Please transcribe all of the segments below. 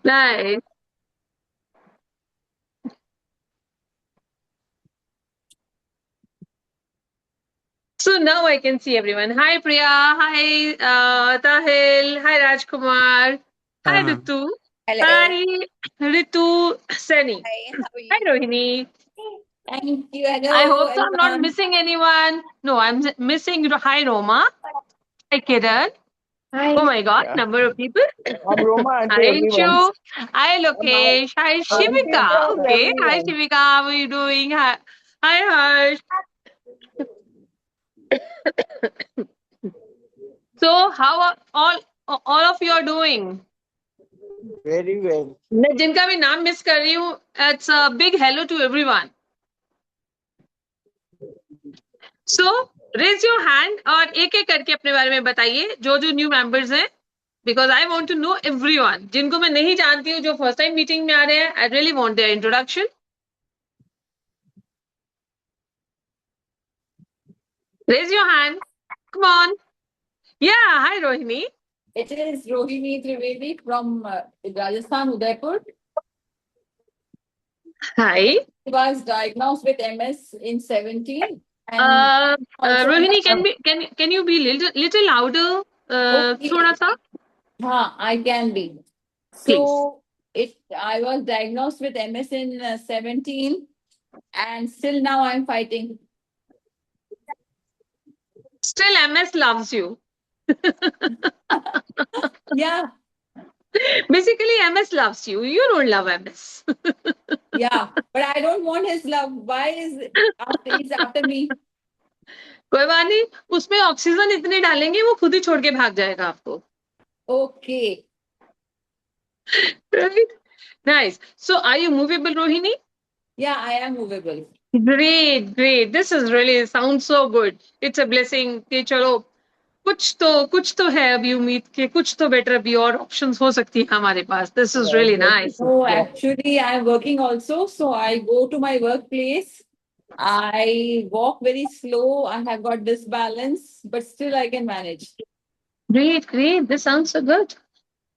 Nice. So now I can see everyone. Hi Priya. Hi Tahil. Hi Rajkumar. Hi, Hi ma'am. Ritu. Hello. Hi Ritu Sunny. Hi, how are Hi you? Rohini. Thank you. I Hello, hope so I'm not everyone. missing anyone. No, I'm missing. Hi Roma. Hi Kiran. Hi. Oh my God, Yeah, number of people. I'm Roma, auntie, Hi everyone. Inshu. Hi I'm my Lokesh. Hi auntie Shivika. of Okay. Hi everyone. Shivika. How are you doing? Hi Harsh. So how are all of you are doing? Very well. मैं जिनका भी नाम miss कर रही हूँ, it's a big hello to everyone. So raise your hand और एक एक करके अपने बारे में बताइए जो जो न्यू मेंबर्स हैं, because I want to know everyone. जिनको मैं नहीं जानती हूँ, जो फर्स्ट टाइम मीटिंग में आ रहे हैं, I really want their introduction. Raise your hand. Come on. Yeah hi Rohini. It is Rohini Trivedi from Rajasthan, Udaipur. Hi. She was diagnosed with MS in 17 and also in Rohini, the, can you be little louder, थोड़ा okay. सा I can be. Please. So I was diagnosed with MS in 17 and still now I'm fighting. Still MS loves you. Yeah, Basically, MS loves you. You don't love MS. yeah. But I don't want his love. Why is he's after me? कोई बात नहीं. उसमें oxygen इतने डालेंगे वो खुद ही छोड़ के भाग जाएगा आपको. Okay. Right? Nice. So, are you movable, Rohini? Yeah, I am movable. Great, great. This is really sounds so good. It's a blessing. कि चलो कुछ तो है अभी उम्मीद के, कुछ तो बेटर अभी और ऑप्शंस हो सकती है हमारे पास. This is really nice. No, actually, I'm working also. So I go to my workplace. I walk very slow. I have got this balance, but still I can manage. Great, great. This sounds so good.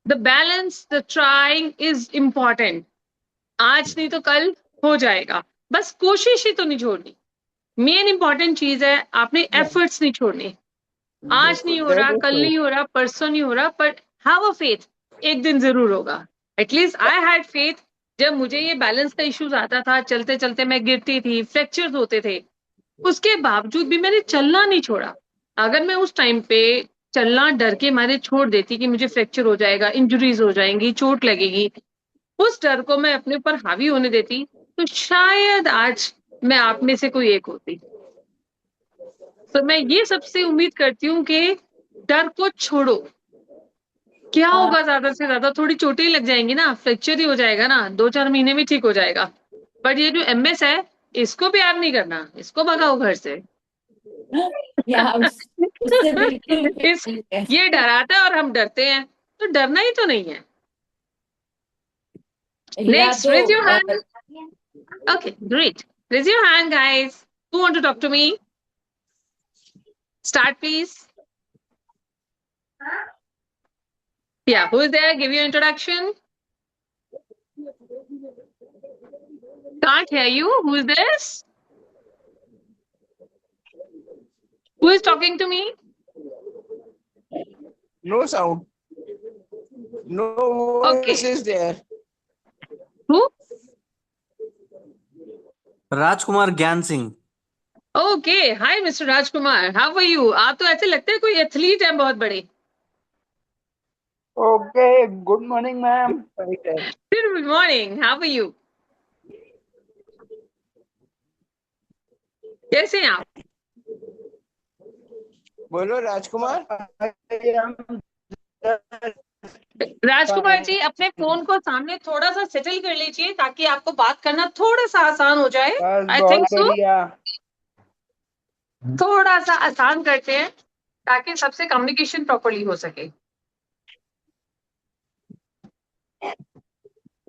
The balance, the trying is important. आज नहीं तो कल हो जाएगा. बस कोशिश ही तो नहीं छोड़नी. मेन इंपॉर्टेंट चीज है, आपने एफर्ट्स नहीं छोड़ने. आज नहीं हो That रहा, is कल true. नहीं हो रहा, परसों नहीं हो रहा, बट हैव अ फेथ. एक दिन जरूर होगा. At least I had faith. जब मुझे ये बैलेंस का इश्यूज आता था, चलते चलते मैं गिरती थी, फ्रैक्चर्स होते थे, उसके बावजूद भी मैंने चलना नहीं छोड़ा. अगर मैं उस टाइम पे चलना डर के मारे छोड़ देती कि मुझे फ्रैक्चर हो जाएगा, इंजरीज हो जाएंगी, चोट लगेगी, उस डर को मैं अपने ऊपर हावी होने देती, तो शायद आज मैं आप में से कोई एक होती. तो मैं ये सबसे उम्मीद करती हूँ कि डर को छोड़ो. क्या Uh, होगा, ज्यादा से ज्यादा थोड़ी चोटें ही लग जाएंगी ना, फ्रैक्चर ही हो जाएगा ना, 2-4 महीने में ठीक हो जाएगा. बट ये जो एमएस है, इसको प्यार नहीं करना, इसको भगाओ घर से. yeah, उससे बिल्कुल भी इस नहीं है. ये डराता है और हम डरते हैं, तो डरना ही तो नहीं है. या नेक्स्ट, तो raise your hand. Okay, great. Raise your hand, guys. Who want to talk to me? Start, please. Yeah, who is there? Give your introduction. Can't hear you. Who is this? Who is talking to me? No sound. No voice Okay. is there. Who? राजकुमार ज्ञान Singh. Okay. Hi, Mr. Rajkumar. How are you? आप तो ऐसे लगते हैं कोई athlete है बहुत बड़े. Okay, good morning, ma'am. Good morning. How are you? कैसे हैं आप? बोलो राजकुमार. राजकुमार जी, अपने फोन को सामने थोड़ा सा सेटल कर लीजिए ताकि आपको बात करना थोड़ा सा आसान हो जाए. बस आई बहुत थिंक सो. बढ़िया. थोड़ा सा आसान करते हैं ताकि सबसे कम्युनिकेशन प्रॉपर्ली हो सके.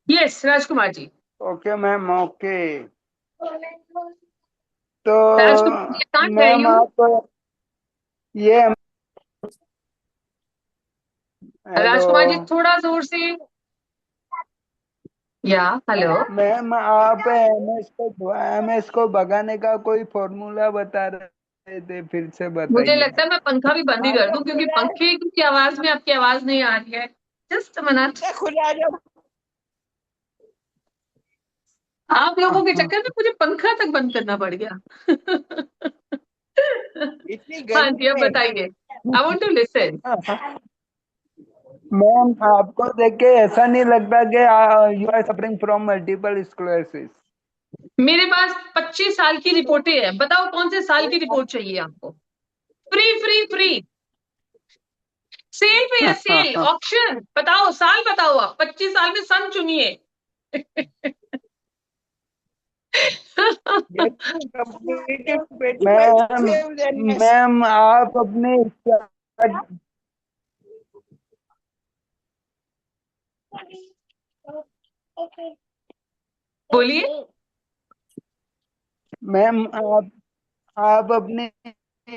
Yes Rajkumar ji. Okay ma'am, okay. तो Rajkumar ji, can't hear ma'am you. आप ये हेलो. राजकुमार जी थोड़ा जोर से. या हेलो। मैम आप एमएस को भगाने का कोई फॉर्मूला बता रहे थे, फिर से मुझे बताइए। लगता है मैं पंखा भी बंद ही कर दूं, क्योंकि पंखे की आवाज में आपकी आवाज नहीं आ रही है। Just minute. आप लोगों के चक्कर में मुझे पंखा तक बंद करना पड़ गया। इतनी हाँ जी, गर्मी अब में। बताइए। I want to listen. Ma'am आपको देख के ऐसा नहीं लगता कि you are suffering from multiple sclerosis? मेरे पास 25 साल की रिपोर्टें हैं, बताओ कौन से साल की रिपोर्ट चाहिए आपको? Free free free. सेल पे है, सेल ऑक्शन। बताओ साल, बताओ आप 25 साल में सन चुनिए। मैम आप अपने बोलिए। मैम आप अपने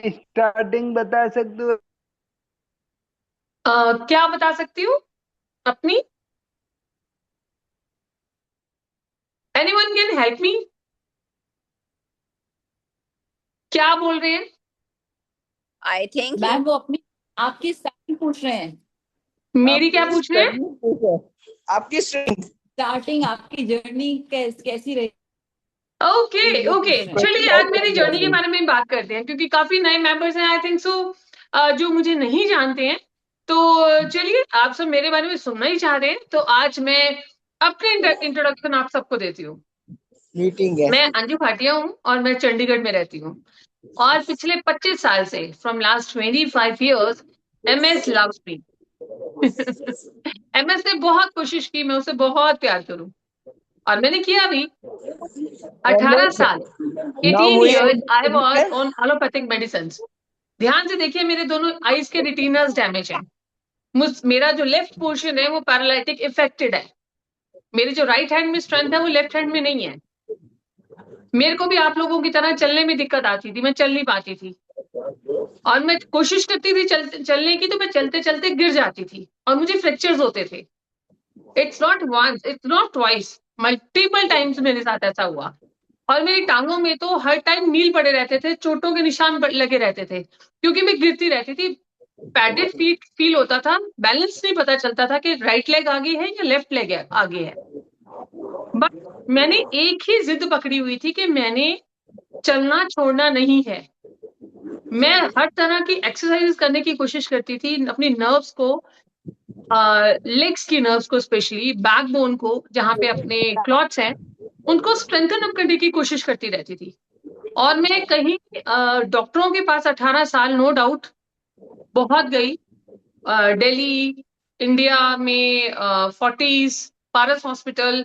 स्टार्टिंग बता सकते हो? क्या बता सकती हूँ अपनी? Anyone can help me? क्या बोल रहे हैं? I think मैम वो अपनी आपकी स्टार्टिंग पूछ रहे हैं। मेरी क्या पूछ रहे हैं? आपकी स्ट्रेंथ। स्टार्टिंग आपकी जर्नी कैसी रही? ओके वो ओके, पूछ रहे हैं। चलिए आज मेरी जर्नी के बारे में बात करते हैं, क्योंकि काफी नए मेंबर्स हैं आई थिंक सो, जो मुझे नहीं जानते हैं। तो चलिए, आप सब मेरे बारे में सुनना ही चाह रहे हैं, तो आज मैं अपने इंट्रोडक्शन आप सबको देती हूँ। मीटिंग है। मैं अंजू भाटिया हूँ और मैं चंडीगढ़ में रहती हूँ। और पिछले 25 साल से, from last 25 years, MS loves me. MS ने बहुत कोशिश की मैं उसे बहुत प्यार करूं, और मैंने किया भी। 18 साल, 18 years I was on allopathic medicine. ध्यान से देखिए, मेरे दोनों आईज के रेटिनास डैमेज हैं। मेरा जो लेफ्ट पोर्शन है वो पैरालिटिक इफेक्टेड है। मेरी जो राइट हैंड में स्ट्रेंथ है वो लेफ्ट हैंड में नहीं है। मेरे को भी आप लोगों की तरह चलने में दिक्कत आती थी, मैं चल नहीं पाती थी। और मैं कोशिश करती थी चलने की, तो मैं चलते चलते गिर जाती थी और मुझे फ्रैक्चर्स होते थे। It's not once, it's not twice, multiple times मेरे साथ ऐसा हुआ। और मेरी टांगों में तो हर टाइम नील पड़े रहते थे, चोटों के निशान लगे रहते थे, क्योंकि मैं गिरती रहती थी। पैडेड फीट फील होता था, बैलेंस नहीं पता चलता था कि राइट लेग आगे है या लेफ्ट लेग आगे है। बट मैंने एक ही जिद पकड़ी हुई थी कि मैंने चलना छोड़ना नहीं है। मैं हर तरह की एक्सरसाइज करने की कोशिश करती थी, अपनी नर्व्स को, लेग्स की नर्व्स को, स्पेशली बैकबोन को, जहां पे अपने क्लॉट्स हैं, उनको स्ट्रेंथन अप करने की कोशिश करती रहती थी। और मैं कहीं डॉक्टरों के पास 18 साल नो डाउट बहुत गई। दिल्ली, इंडिया में फोर्टीज, पारस हॉस्पिटल,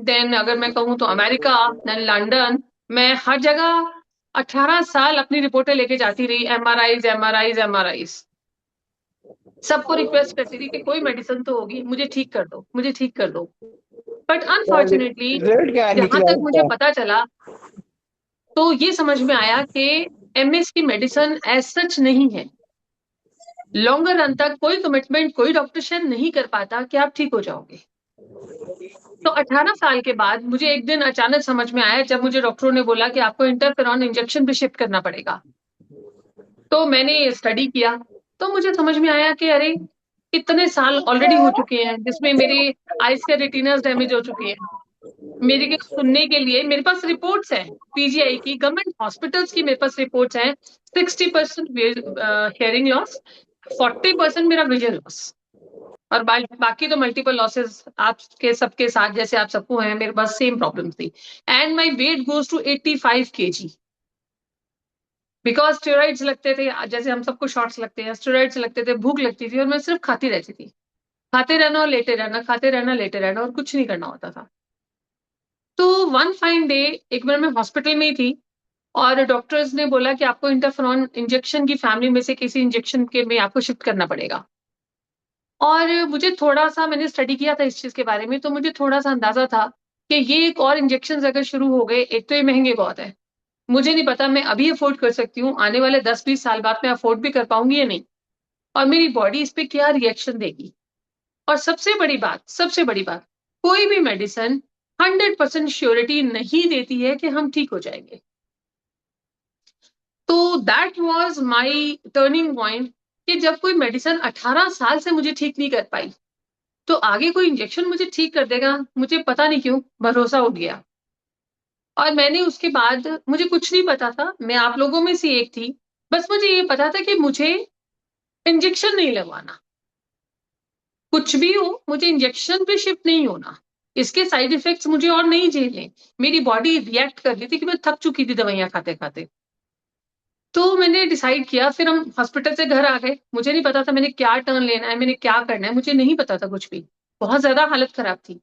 देन अगर मैं कहूँ तो अमेरिका, देन लंदन। मैं हर जगह 18 साल अपनी रिपोर्टें लेके जाती रही, एमआरआईज एमआरआईज एमआरआईज। सबको रिक्वेस्ट करती थी कि कोई मेडिसिन तो होगी, मुझे ठीक कर दो, मुझे ठीक कर दो। बट अनफॉर्चुनेटली रिजल्ट क्या जहां निकला तक मुझे उसका? पता चला, तो ये समझ में आया कि एमएस की मेडिसिन एज सच नहीं है। लॉन्गर रन तक कोई कमिटमेंट कोई डॉक्टर शायद नहीं कर पाता कि आप ठीक हो जाओगे। तो 18 साल के बाद मुझे एक दिन अचानक समझ में आया, जब मुझे डॉक्टरों ने बोला कि आपको इंटरफेरॉन इंजेक्शन पे शिफ्ट करना पड़ेगा। तो मैंने स्टडी किया, तो मुझे समझ में आया कि अरे, इतने साल ऑलरेडी हो चुके हैं जिसमें मेरे आईज के रेटिनास डैमेज हो चुके हैं। मेरे के सुनने के लिए मेरे पास रिपोर्ट्स हैं, पीजीआई की, गवर्नमेंट हॉस्पिटल्स की मेरे पास रिपोर्ट्स हैं। 60% हियरिंग लॉस, 40% मेरा विजन लॉस, और बाकी तो मल्टीपल लॉसेस आपके सबके साथ, जैसे आप सबको हैं, मेरे पास सेम प्रॉब्लम थी। And my weight goes to 85 kg, because steroids लगते थे, जैसे हम सबको शॉट्स लगते हैं, स्टेरॉइड्स लगते थे, भूख लगती थी, और मैं सिर्फ खाती रहती थी। खाते रहना और लेटे रहना, खाते रहना लेटे रहना, और कुछ नहीं करना होता था। तो वन फाइन डे, एक बार मैं हॉस्पिटल में ही थी, और डॉक्टर्स ने बोला कि आपको इंटरफेरॉन इंजेक्शन की फैमिली में से किसी इंजेक्शन के में आपको शिफ्ट करना पड़ेगा। और मुझे थोड़ा सा, मैंने स्टडी किया था इस चीज के बारे में, तो मुझे थोड़ा सा अंदाजा था कि ये एक और इंजेक्शन अगर शुरू हो गए, एक तो ये महंगे बहुत है, मुझे नहीं पता मैं अभी अफोर्ड कर सकती हूँ, आने वाले 10-20 साल बाद मैं अफोर्ड भी कर पाऊंगी या नहीं, और मेरी बॉडी इस पे क्या रिएक्शन देगी। और सबसे बड़ी बात, सबसे बड़ी बात, कोई भी मेडिसिन 100% श्योरिटी नहीं देती है कि हम ठीक हो जाएंगे। तो that was my turning point कि जब कोई मेडिसिन 18 साल से मुझे ठीक नहीं कर पाई, तो आगे कोई इंजेक्शन मुझे ठीक कर देगा, मुझे पता नहीं क्यों भरोसा उठ गया। और मैंने उसके बाद, मुझे कुछ नहीं पता था, मैं आप लोगों में से एक थी, बस मुझे ये पता था कि मुझे इंजेक्शन नहीं लगवाना, कुछ भी हो मुझे इंजेक्शन पे शिफ्ट नहीं होना, इसके साइड इफेक्ट्स मुझे और नहीं झेलने। मेरी बॉडी रिएक्ट कर रही थी कि मैं थक चुकी थी दवाइयां खाते खाते। तो मैंने डिसाइड किया, फिर हम हॉस्पिटल से घर आ गए, मुझे नहीं पता था मैंने क्या टर्न लेना है, मैंने क्या करना है, मुझे नहीं पता था कुछ भी, बहुत ज्यादा हालत खराब थी।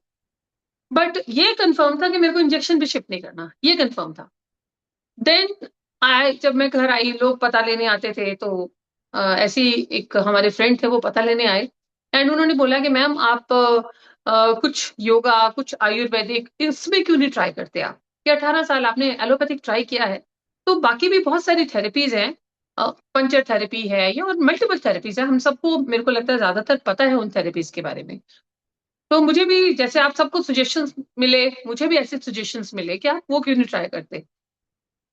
बट ये कंफर्म था कि मेरे को इंजेक्शन भी शिफ्ट नहीं करना, ये कंफर्म था। देन जब मैं घर आई, लोग पता लेने आते थे, तो ऐसी एक हमारे फ्रेंड थे, वो पता लेने आए एंड उन्होंने बोला कि मैम आप कुछ योगा, कुछ आयुर्वेदिक, इसमें क्यों नहीं ट्राई करते आप, कि 18 साल आपने एलोपैथिक ट्राई किया है, तो बाकी भी बहुत सारी थेरेपीज हैं, पंचर थेरेपी है या और मल्टीपल थेरेपीज है, हम सबको, मेरे को लगता है ज्यादातर पता है उन थेरेपीज के बारे में। तो मुझे भी, जैसे आप सबको सजेशंस मिले, मुझे भी ऐसे सजेशंस मिले कि आप वो क्यों नहीं ट्राई करते।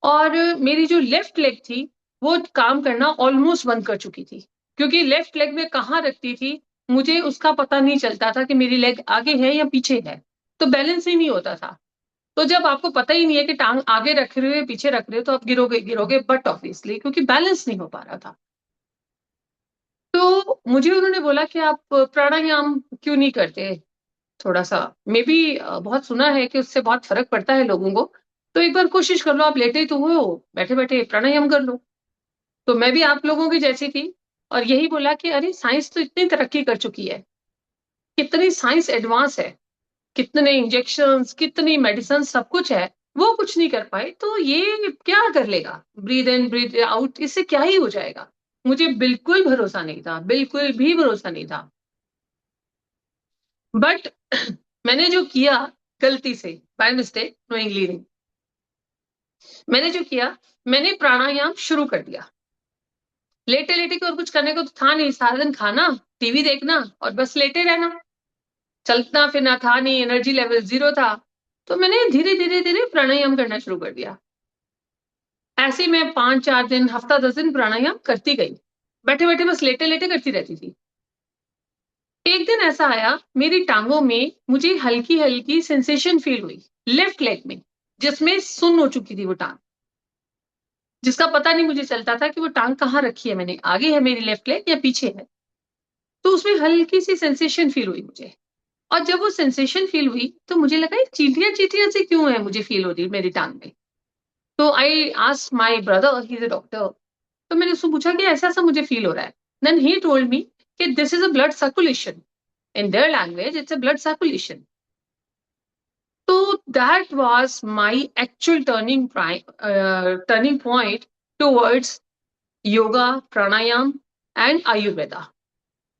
और मेरी जो लेफ्ट लेग थी वो काम करना ऑलमोस्ट बंद कर चुकी थी, क्योंकि लेफ्ट लेग में कहाँ रखती थी मुझे उसका पता नहीं चलता था कि मेरी लेग आगे है या पीछे है, तो बैलेंस ही नहीं होता था। तो जब आपको पता ही नहीं है कि टांग आगे रख रहे हो पीछे रख रहे हो, तो आप गिरोगे गिरोगे बट ऑब्वियसली, क्योंकि बैलेंस नहीं हो पा रहा था। तो मुझे उन्होंने बोला कि आप प्राणायाम क्यों नहीं करते, थोड़ा सा, मे बी बहुत सुना है कि उससे बहुत फर्क पड़ता है लोगों को, तो एक बार कोशिश कर लो, आप लेटे तो हो, बैठे बैठे प्राणायाम कर लो। तो मैं भी आप लोगों की जैसी थी, और यही बोला कि अरे साइंस तो इतनी तरक्की कर चुकी है, कितनी साइंस एडवांस है, कितने इंजेक्शंस, कितनी मेडिसिन, सब कुछ है, वो कुछ नहीं कर पाए, तो ये क्या कर लेगा, ब्रीद इन ब्रीद आउट, इससे क्या ही हो जाएगा। मुझे बिल्कुल भरोसा नहीं था, बिल्कुल भी भरोसा नहीं था। बट मैंने जो किया, गलती से, बाय मिस्टेक, नोइंगली नहीं, मैंने जो किया, मैंने प्राणायाम शुरू कर दिया। लेटे लेटे के और कुछ करने को तो था नहीं, सारा दिन खाना, टीवी देखना और बस लेटे रहना, चलना फिरना था नहीं, एनर्जी लेवल 0 था। तो मैंने धीरे धीरे धीरे प्राणायाम करना शुरू कर दिया। ऐसे ही मैं 5-4 दिन, हफ्ता 10 दिन प्राणायाम करती गई, बैठे बैठे बस लेटे लेटे करती रहती थी। एक दिन ऐसा आया, मेरी टांगों में मुझे हल्की हल्की सेंसेशन फील हुई, लेफ्ट लेग में, जिसमें सुन्न हो चुकी थी वो टांग, जिसका पता नहीं मुझे चलता था कि वो टांग कहाँ रखी है मैंने, आगे है मेरी लेफ्ट लेग या पीछे है। तो उसमें हल्की सी सेंसेशन फील हुई मुझे, और जब वो सेंसेशन फील हुई तो मुझे लगा ये चींटियां चींटियां से क्यों है मुझे फील हो रही मेरी टांग में। तो I asked my brother, he is a doctor, तो मैंने उससे पूछा कि ऐसा ऐसा मुझे फील हो रहा है। देन ही टोल्ड मी कि this is a blood circulation, in their language it's a blood circulation. तो that was my actual turning point towards yoga, pranayama and Ayurveda.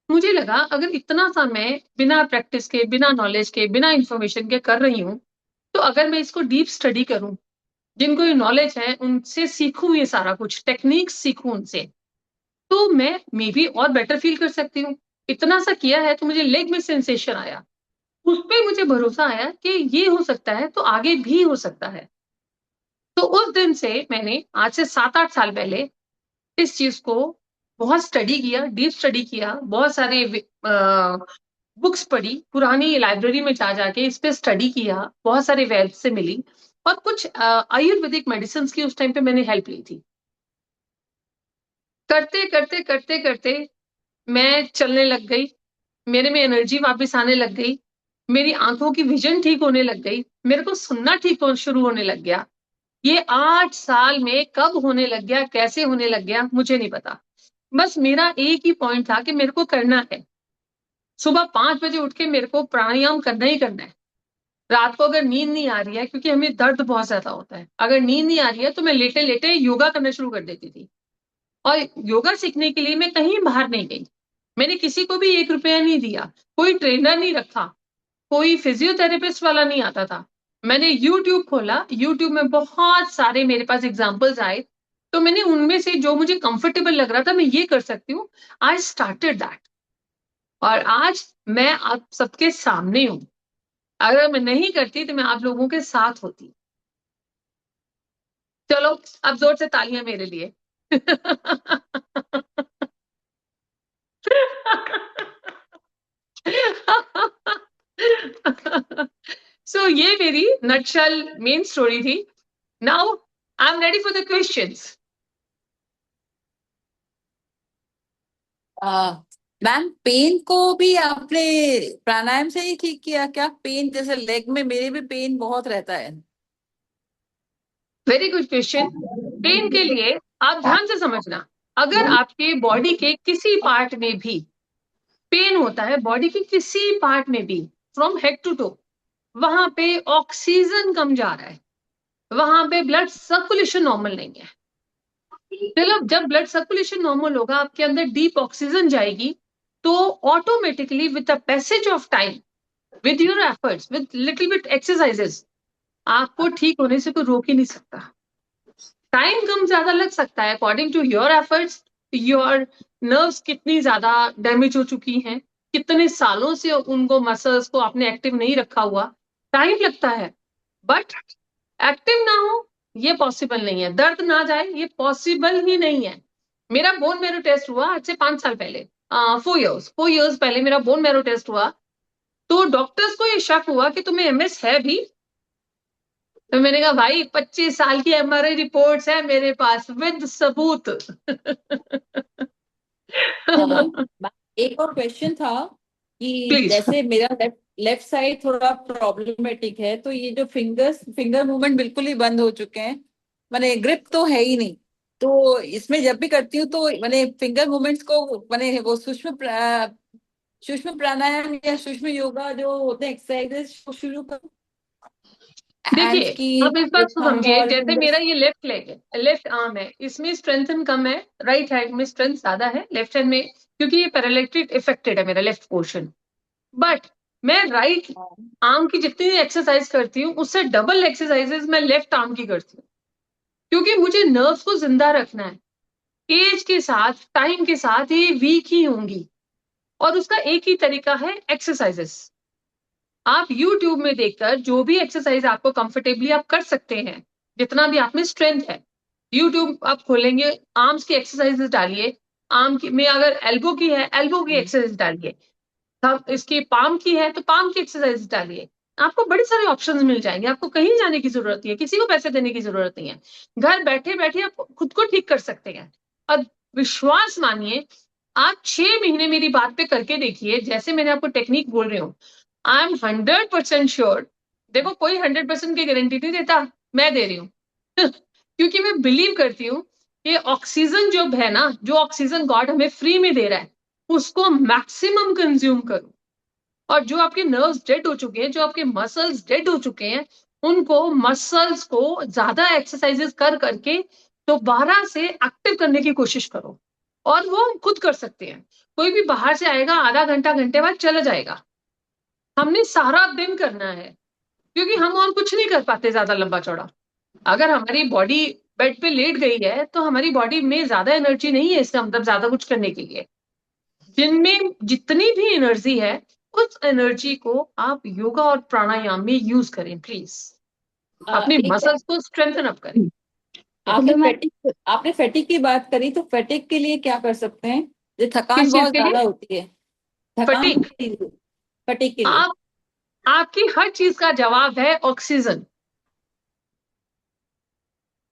मुझे लगा अगर इतना सा मैं बिना प्रैक्टिस के, बिना नॉलेज के, बिना इंफॉर्मेशन के कर रही हूँ, तो अगर मैं इसको डीप स्टडी करूं, जिनको ये नॉलेज है उनसे सीखूं, ये सारा कुछ टेक्निक्स सीखूं उनसे, तो मैं मे बी और बेटर फील कर सकती हूँ। इतना सा किया है तो मुझे लेग में सेंसेशन आया, उस पर मुझे भरोसा आया कि ये हो सकता है तो आगे भी हो सकता है। तो उस दिन से मैंने, आज से 7-8 साल पहले, इस चीज को बहुत स्टडी किया, डीप स्टडी किया, बहुत सारे बुक्स पढ़ी, पुरानी लाइब्रेरी में जा जाके इस पे स्टडी किया, बहुत सारे वेब से मिली, और कुछ आयुर्वेदिक मेडिसिन की उस टाइम पे मैंने हेल्प ली थी। करते करते करते करते मैं चलने लग गई, मेरे में एनर्जी वापस आने लग गई, मेरी आंखों की विजन ठीक होने लग गई, मेरे को सुनना ठीक शुरू होने लग गया। ये 8 साल में कब होने लग गया, कैसे होने लग गया, मुझे नहीं पता। बस मेरा एक ही पॉइंट था कि मेरे को करना है, सुबह 5 बजे उठ के मेरे को प्राणायाम करना ही करना है। रात को अगर नींद नहीं आ रही है, क्योंकि हमें दर्द बहुत ज्यादा होता है, अगर नींद नहीं आ रही है तो मैं लेटे लेटे योगा करना शुरू कर देती थी। और योगा सीखने के लिए मैं कहीं बाहर नहीं गई, मैंने किसी को भी 1 रुपया नहीं दिया, कोई ट्रेनर नहीं रखा, कोई फिजियोथेरेपिस्ट वाला नहीं आता था। मैंने यूट्यूब खोला, यूट्यूब में बहुत सारे मेरे पास एग्जाम्पल्स आए, तो मैंने उनमें से जो मुझे कंफर्टेबल लग रहा था, मैं ये कर सकती हूँ, आई स्टार्टेड दैट। और आज मैं आप सबके सामने हूँ, अगर मैं नहीं करती तो मैं आप लोगों के साथ होती। चलो अब जोर से तालियां मेरे लिए। सो ये मेरी नटशल मेन स्टोरी थी। Now I am ready for the questions. Ma'am pain को भी आपने प्राणायाम से ही ठीक किया क्या? पेन जैसे लेग में मेरे भी पेन बहुत रहता है। Very good question. पेन के लिए आप ध्यान से समझना, अगर आपके बॉडी के किसी पार्ट में भी पेन होता है, बॉडी के किसी पार्ट में भी फ्रॉम हेड टू टो, वहां पे ऑक्सीजन कम जा रहा है, वहां पे ब्लड सर्कुलेशन नॉर्मल नहीं है। चलो जब ब्लड सर्कुलेशन नॉर्मल होगा, आपके अंदर डीप ऑक्सीजन जाएगी, तो automatically with the passage of time, with your efforts, with little bit exercises, आपको ठीक होने से कोई रोक ही नहीं सकता। टाइम कम ज्यादा लग सकता है according to your efforts, your nerves कितनी ज्यादा डैमेज हो चुकी हैं, कितने सालों से उनको मसल्स को आपने एक्टिव नहीं रखा हुआ, टाइम लगता है। बट एक्टिव ना हो ये पॉसिबल नहीं है, दर्द ना जाए ये पॉसिबल ही नहीं है। मेरा बोन मैरो टेस्ट हुआ आज से 5 साल पहले, 4 इयर्स पहले मेरा बोन मैरो टेस्ट हुआ, तो डॉक्टर्स को ये शक हुआ कि तुम्हें एमएस है भी। तो मैंने कहा भाई 25 साल की एमआरआई रिपोर्ट्स है मेरे पास विद सबूत। एक और क्वेश्चन था कि प्लीज। जैसे मेरा लेफ्ट साइड थोड़ा प्रॉब्लमेटिक है, तो ये जो फिंगर मूवमेंट बिल्कुल ही बंद हो चुके हैं, मैंने ग्रिप तो है ही नहीं। तो इसमें जब भी करती हूँ तो मैंने फिंगर मूवमेंट्स को मैंने वो सूक्ष्म प्राणायाम या सूक्ष्म योगा जो होते हैं एक्सरसाइजेस को शुरू कर हैंड्स देखिए की, अब इस बात को थंब समझिए, और जैसे मेरा फिंगर्स। ये लेफ्ट लेग है, लेफ्ट आर्म है, इसमें स्ट्रेंथ कम है, राइट हैंड में स्ट्रेंथ ज्यादा है, लेफ्ट हैंड में क्योंकि ये पैरालिटिक इफेक्टेड है मेरा लेफ्ट पोर्शन। बट मैं राइट आर्म की जितनी एक्सरसाइज करती हूँ उससे डबल एक्सरसाइजेज मैं लेफ्ट आर्म की करती हूँ, क्योंकि मुझे नर्व्स को जिंदा रखना है। एज के साथ, टाइम के साथ ये वीक ही होंगी, और उसका एक ही तरीका है एक्सरसाइजेस। आप YouTube में देखकर जो भी एक्सरसाइज आपको कंफर्टेबली आप कर सकते हैं, जितना भी आप में स्ट्रेंथ है, YouTube आप खोलेंगे, आर्म्स की एक्सरसाइजेस डालिए, आर्म की में अगर एल्बो की है एल्बो की एक्सरसाइज डालिए, हम इसकी पाम की है तो पाम की एक्सरसाइज डालिए, आपको बड़े सारे ऑप्शंस मिल जाएंगे। आपको कहीं जाने की जरूरत नहीं है, किसी को पैसे देने की जरूरत नहीं है, घर बैठे बैठे आप खुद को ठीक कर सकते हैं। और विश्वास मानिए, आप 6 महीने मेरी बात पे करके देखिए, जैसे मैंने आपको टेक्निक बोल रही हूँ, आई एम 100% श्योर। देखो कोई 100% की गारंटी नहीं देता, मैं दे रही हूँ। क्योंकि मैं बिलीव करती हूँ कि ऑक्सीजन जो है ना, जो ऑक्सीजन गॉड हमें फ्री में दे रहा है, उसको मैक्सिमम कंज्यूम करो। और जो आपके नर्व्स डेड हो चुके हैं, जो आपके मसल्स डेड हो चुके हैं, उनको मसल्स को ज्यादा एक्सरसाइजेस कर करके दोबारा से एक्टिव करने की कोशिश करो। और वो हम खुद कर सकते हैं, कोई भी बाहर से आएगा आधा घंटा घंटे बाद चला जाएगा, हमने सारा दिन करना है, क्योंकि हम और कुछ नहीं कर पाते ज्यादा लंबा चौड़ा। अगर हमारी बॉडी बेड पे लेट गई है तो हमारी बॉडी में ज्यादा एनर्जी नहीं है, इसका मतलब ज्यादा कुछ करने के लिए। जिनमें जितनी भी एनर्जी है, उस एनर्जी को आप योगा और प्राणायाम में यूज करें प्लीज, अपने एक मसल्स को स्ट्रेंथन अप करें। आपने फैटिक की बात करी, तो फैटिक के लिए क्या कर सकते हैं? जो थकान किस चीज बहुत के लिए? ज्यादा होती है, थकान फटीक। के लिए, फैटिक के लिए। आप आपकी हर चीज का जवाब है ऑक्सीजन,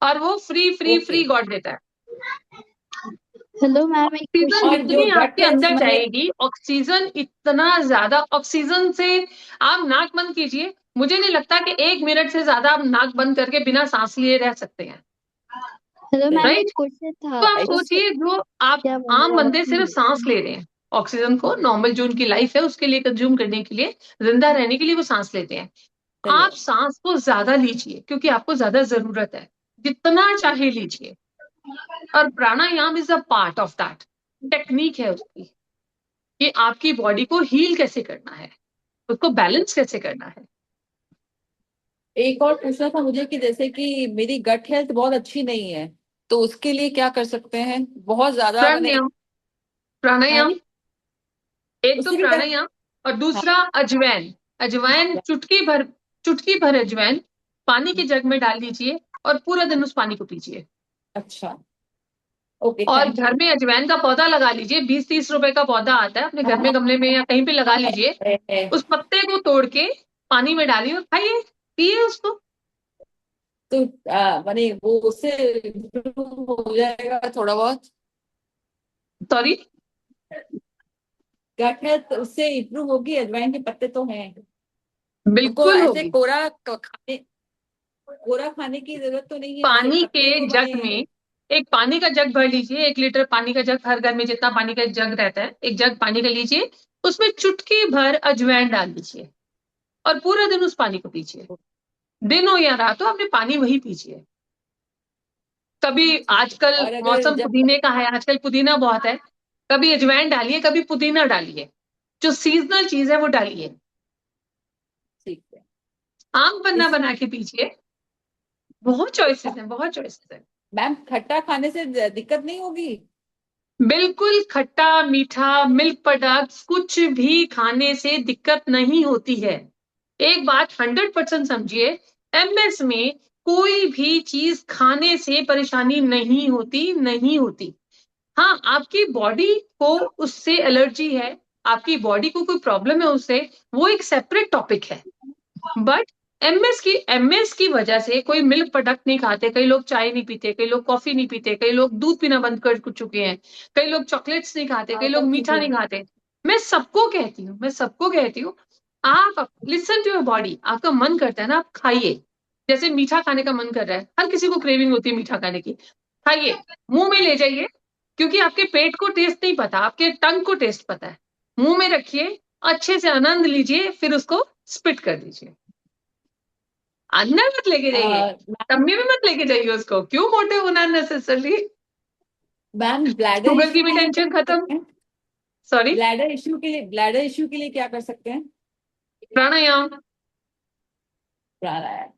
और वो free free okay. Free God देता है। हेलो मैम, एक ऑक्सीजन और क्वेश्चन। जो जितनी गट आपके हेल्थ अंदर मैंने जाएगी, ऑक्सीजन इतना ज्यादा, ऑक्सीजन से आप नाक बंद कीजिए, मुझे नहीं लगता कि 1 मिनट से ज्यादा आप नाक बंद करके बिना सांस लिए रह सकते हैं, हेलो मैम, एक राइट? क्वेश्चन था। तो आप उससे सोचिए, जो आप क्या बोल आम रहे बंदे सिर्फ हैं? सांस ले रहे हैं, ऑक्सीजन को नॉर्मल जो उनकी लाइफ है उसके लिए कंज्यूम करने के लिए, जिंदा रहने के लिए वो सांस लेते हैं। सही आप है। सांस को ज्यादा लीजिए क्योंकि आपको ज्यादा जरूरत है, जितना चाहे लीजिए। और pranayama is a part of that, technique है उसकी, कि आपकी बॉडी को हील कैसे करना है, उसको बैलेंस कैसे करना है। एक और पूछना था मुझे कि जैसे कि मेरी गट हेल्थ बहुत अच्छी नहीं है, तो उसके लिए क्या कर सकते हैं? बहुत ज्यादा मैंने, प्राणायाम, हाँ प्राणायाम, जी, एक तो उससे भी प्राणायाम और हाँ, दूसरा अजवैन। अजवाइन चुटकी भर अजवाइन पानी के जग में डाल लीजिए और पूरा दिन उस पानी को पीजिए। अच्छा, ओके, और थैंक घर में अजवाइन का पौधा लगा लीजिए, 20-30 रुपए का पौदा आता है, अपने घर में गमले में या कहीं पे लगा लीजिए। यू। उस पत्ते को तोड़ के पानी में डालिए और खाइए, पिए उसको। तो माने वो उससे improve हो जाएगा थोड़ा बहुत, सॉरी, गट हेल्थ उससे इम्प्रूव होगी? अजवाइन के पत्ते तो हैं, उनको बिल्कुल ऐसे होगी। कोरा खाने की जरूरत तो नहीं है, ऐसे पानी पत्ते के को जग मैंने। में एक पानी का जग भर लीजिए, 1 लीटर पानी का जग, हर घर में जितना पानी का जग रहता है, एक जग पानी का लीजिए, उसमें चुटकी भर अजवाइन डाल दीजिए और पूरा दिन उस पानी को पीजिए। दिन हो या रात हो, आपने पानी वही पीजिए। कभी आजकल और अगर मौसम जब पुदीने का है, आजकल पुदीना बहुत है, कभी अजवाइन डालिए, कभी पुदीना डालिए, जो सीजनल चीज है वो डालिए। ठीक है, आम पन्ना इस बना के पीजिए। बहुत चॉइसेस हैं, बहुत चॉइसेस हैं। मैम खट्टा खाने से दिक्कत नहीं होगी? बिल्कुल, खट्टा मीठा मिल्क प्रोडक्ट्स कुछ भी खाने से दिक्कत नहीं होती है। एक बात 100% समझिए, एमएस में कोई भी चीज खाने से परेशानी नहीं होती, नहीं होती। हाँ, आपकी बॉडी को उससे एलर्जी है, आपकी बॉडी को कोई प्रॉब्लम है उससे, वो एक सेपरेट टॉपिक है। बट एमएस की वजह से कोई मिल्क प्रोडक्ट नहीं खाते, कई लोग चाय नहीं पीते, कई लोग कॉफी नहीं पीते, कई लोग दूध पीना बंद कर चुके हैं, कई लोग चॉकलेट्स नहीं खाते, कई लोग कर मीठा चुके नहीं हैं। खाते। मैं सबको कहती हूँ, आप लिसन टू योर बॉडी। आपका मन करता है ना, आप खाइए। जैसे मीठा खाने का मन कर रहा है, हर किसी को क्रेविंग होती है मीठा खाने की, खाइए, मुंह में ले जाइए। क्योंकि आपके पेट को टेस्ट नहीं पता, आपके टंग को टेस्ट पता है। मुंह में रखिए, अच्छे से आनंद लीजिए, फिर उसको स्पिट कर दीजिए। अंदर मत लेके जाइए, मैम टम्मी में मत लेके जाइए उसको। क्यों मोटे होना नेसेसरली? मैम ब्लैडर शुगर की इश्यू भी के लिए क्या टेंशन कर खत्म। सकते हैं? सॉरी, ब्लैडर इश्यू के लिए क्या कर सकते हैं? प्राणायाम। प्राणायाम,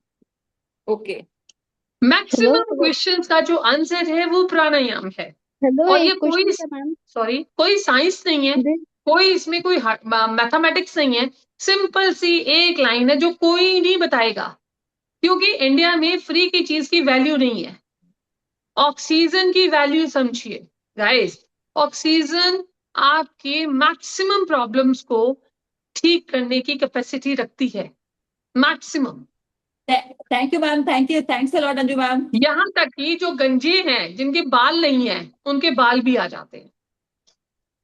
ओके। हेलो मैक्सिमम क्वेश्चंस का जो आंसर है वो प्राणायाम है। हेलो, और ये एक कोई, क्वेश्चन था मैम। सॉरी, कोई साइंस नहीं है, कोई इसमें कोई मैथमेटिक्स नहीं है। सिंपल सी एक लाइन है जो कोई नहीं बताएगा, क्योंकि इंडिया में फ्री की चीज की वैल्यू नहीं है। ऑक्सीजन की वैल्यू समझिए गाइस। ऑक्सीजन आपके मैक्सिमम प्रॉब्लम्स को ठीक करने की कैपेसिटी रखती है, maximum. Thank you ma'am, thank you, thanks a lot Anju ma'am. यहां तक कि जो गंजे हैं, जिनके बाल नहीं है, उनके बाल भी आ जाते हैं।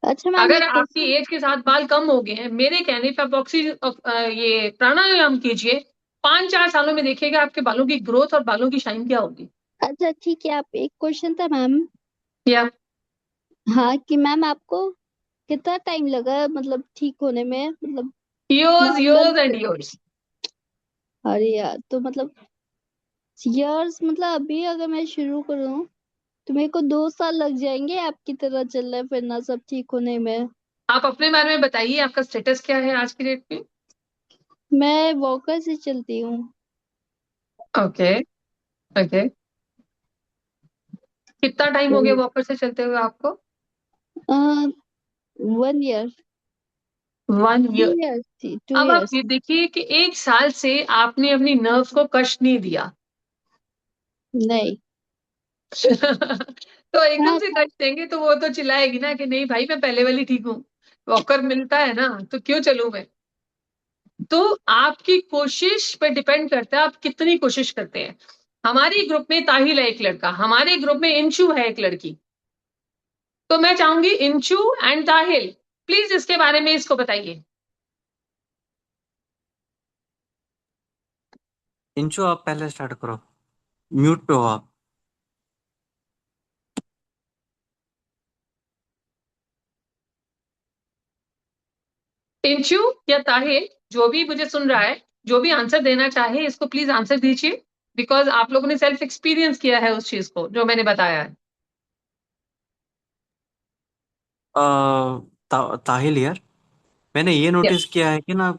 अच्छा मैम, अगर एक आपकी क्वेश्चन। एज के साथ बाल कम हो गए हैं, मेरे कहने पे आप ये प्राणायाम कीजिए, 5-4 सालों में देखिएगा आपके बालों की ग्रोथ और बालों की शाइन क्या होगी। अच्छा ठीक है, आप, एक क्वेश्चन था मैम। या हाँ, कि मैम आपको कितना टाइम लगा मतलब ठीक होने में, मतलब yours normal? Yours and yours. अरे यार, तो मतलब इयर्स, मतलब अभी अगर मैं शुरू करूँ तो मेरे को 2 साल लग जाएंगे आपकी तरह चलना फिरना सब ठीक होने में। आप अपने बारे में बताइए, आपका स्टेटस क्या है आज की डेट में? मैं वॉकर से चलती हूँ। Okay, okay. कितना टाइम हो गया वॉकर से चलते हुए आपको? 1 ईयर। 2 1 ईयर। ईयर्स थी, टू अब आप ईयर्स ये देखिए कि 1 साल से आपने अपनी नर्व को कष्ट नहीं दिया। नहीं। तो एकदम हाँ से कष्ट देंगे तो वो तो चिल्लाएगी ना कि नहीं भाई, मैं पहले वाली ठीक हूँ, वॉकर मिलता है ना तो क्यों चलूं मैं। तो आपकी कोशिश पे डिपेंड करता है, आप कितनी कोशिश करते हैं। हमारी ग्रुप में ताहिल है एक लड़का, हमारे ग्रुप में इंशु है एक लड़की। तो मैं चाहूंगी इंशु एंड ताहिल, प्लीज इसके बारे में इसको बताइए। इंचो आप पहले स्टार्ट करो, म्यूट पे हो आप। इंशु या ताहिल, जो भी मुझे सुन रहा है, जो भी आंसर देना चाहे, इसको प्लीज आंसर दीजिए, बिकॉज आप लोगों ने सेल्फ एक्सपीरियंस किया है उस चीज को जो मैंने बताया है। ताहिल यार, मैंने ये Yes. नोटिस किया है कि ना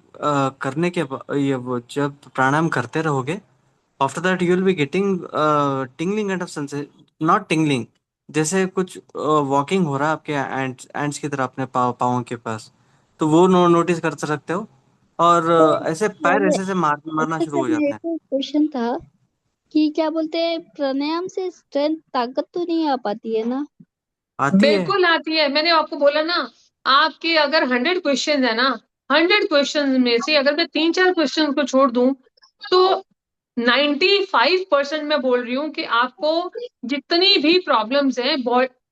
करने के ये वो जब प्राणायाम करते रहोगे, after that you will be getting tingling kind of sensation, not tingling, जैसे कुछ वॉकिंग हो रहा है आपके एंड्स एंड्स की तरह अपने पाँव के पास, तो वो नोटिस कर सकते हो। और ऐसे पैर अरे, ऐसे मारना अच्छा शुरू सर, हो मेरे जाता है। को क्वेश्चन था कि क्या बोलते हैं, प्राणायाम से स्ट्रेंथ ताकत तो नहीं आ पाती है ना? आती है। बिल्कुल आती है। मैंने आपको बोला ना, आपके अगर 100 क्वेश्चन है ना, 100 क्वेश्चन में से अगर मैं 3-4 क्वेश्चन को छोड़ दूं तो 95% मैं बोल रही हूँ कि आपको जितनी भी प्रॉब्लम्स हैं,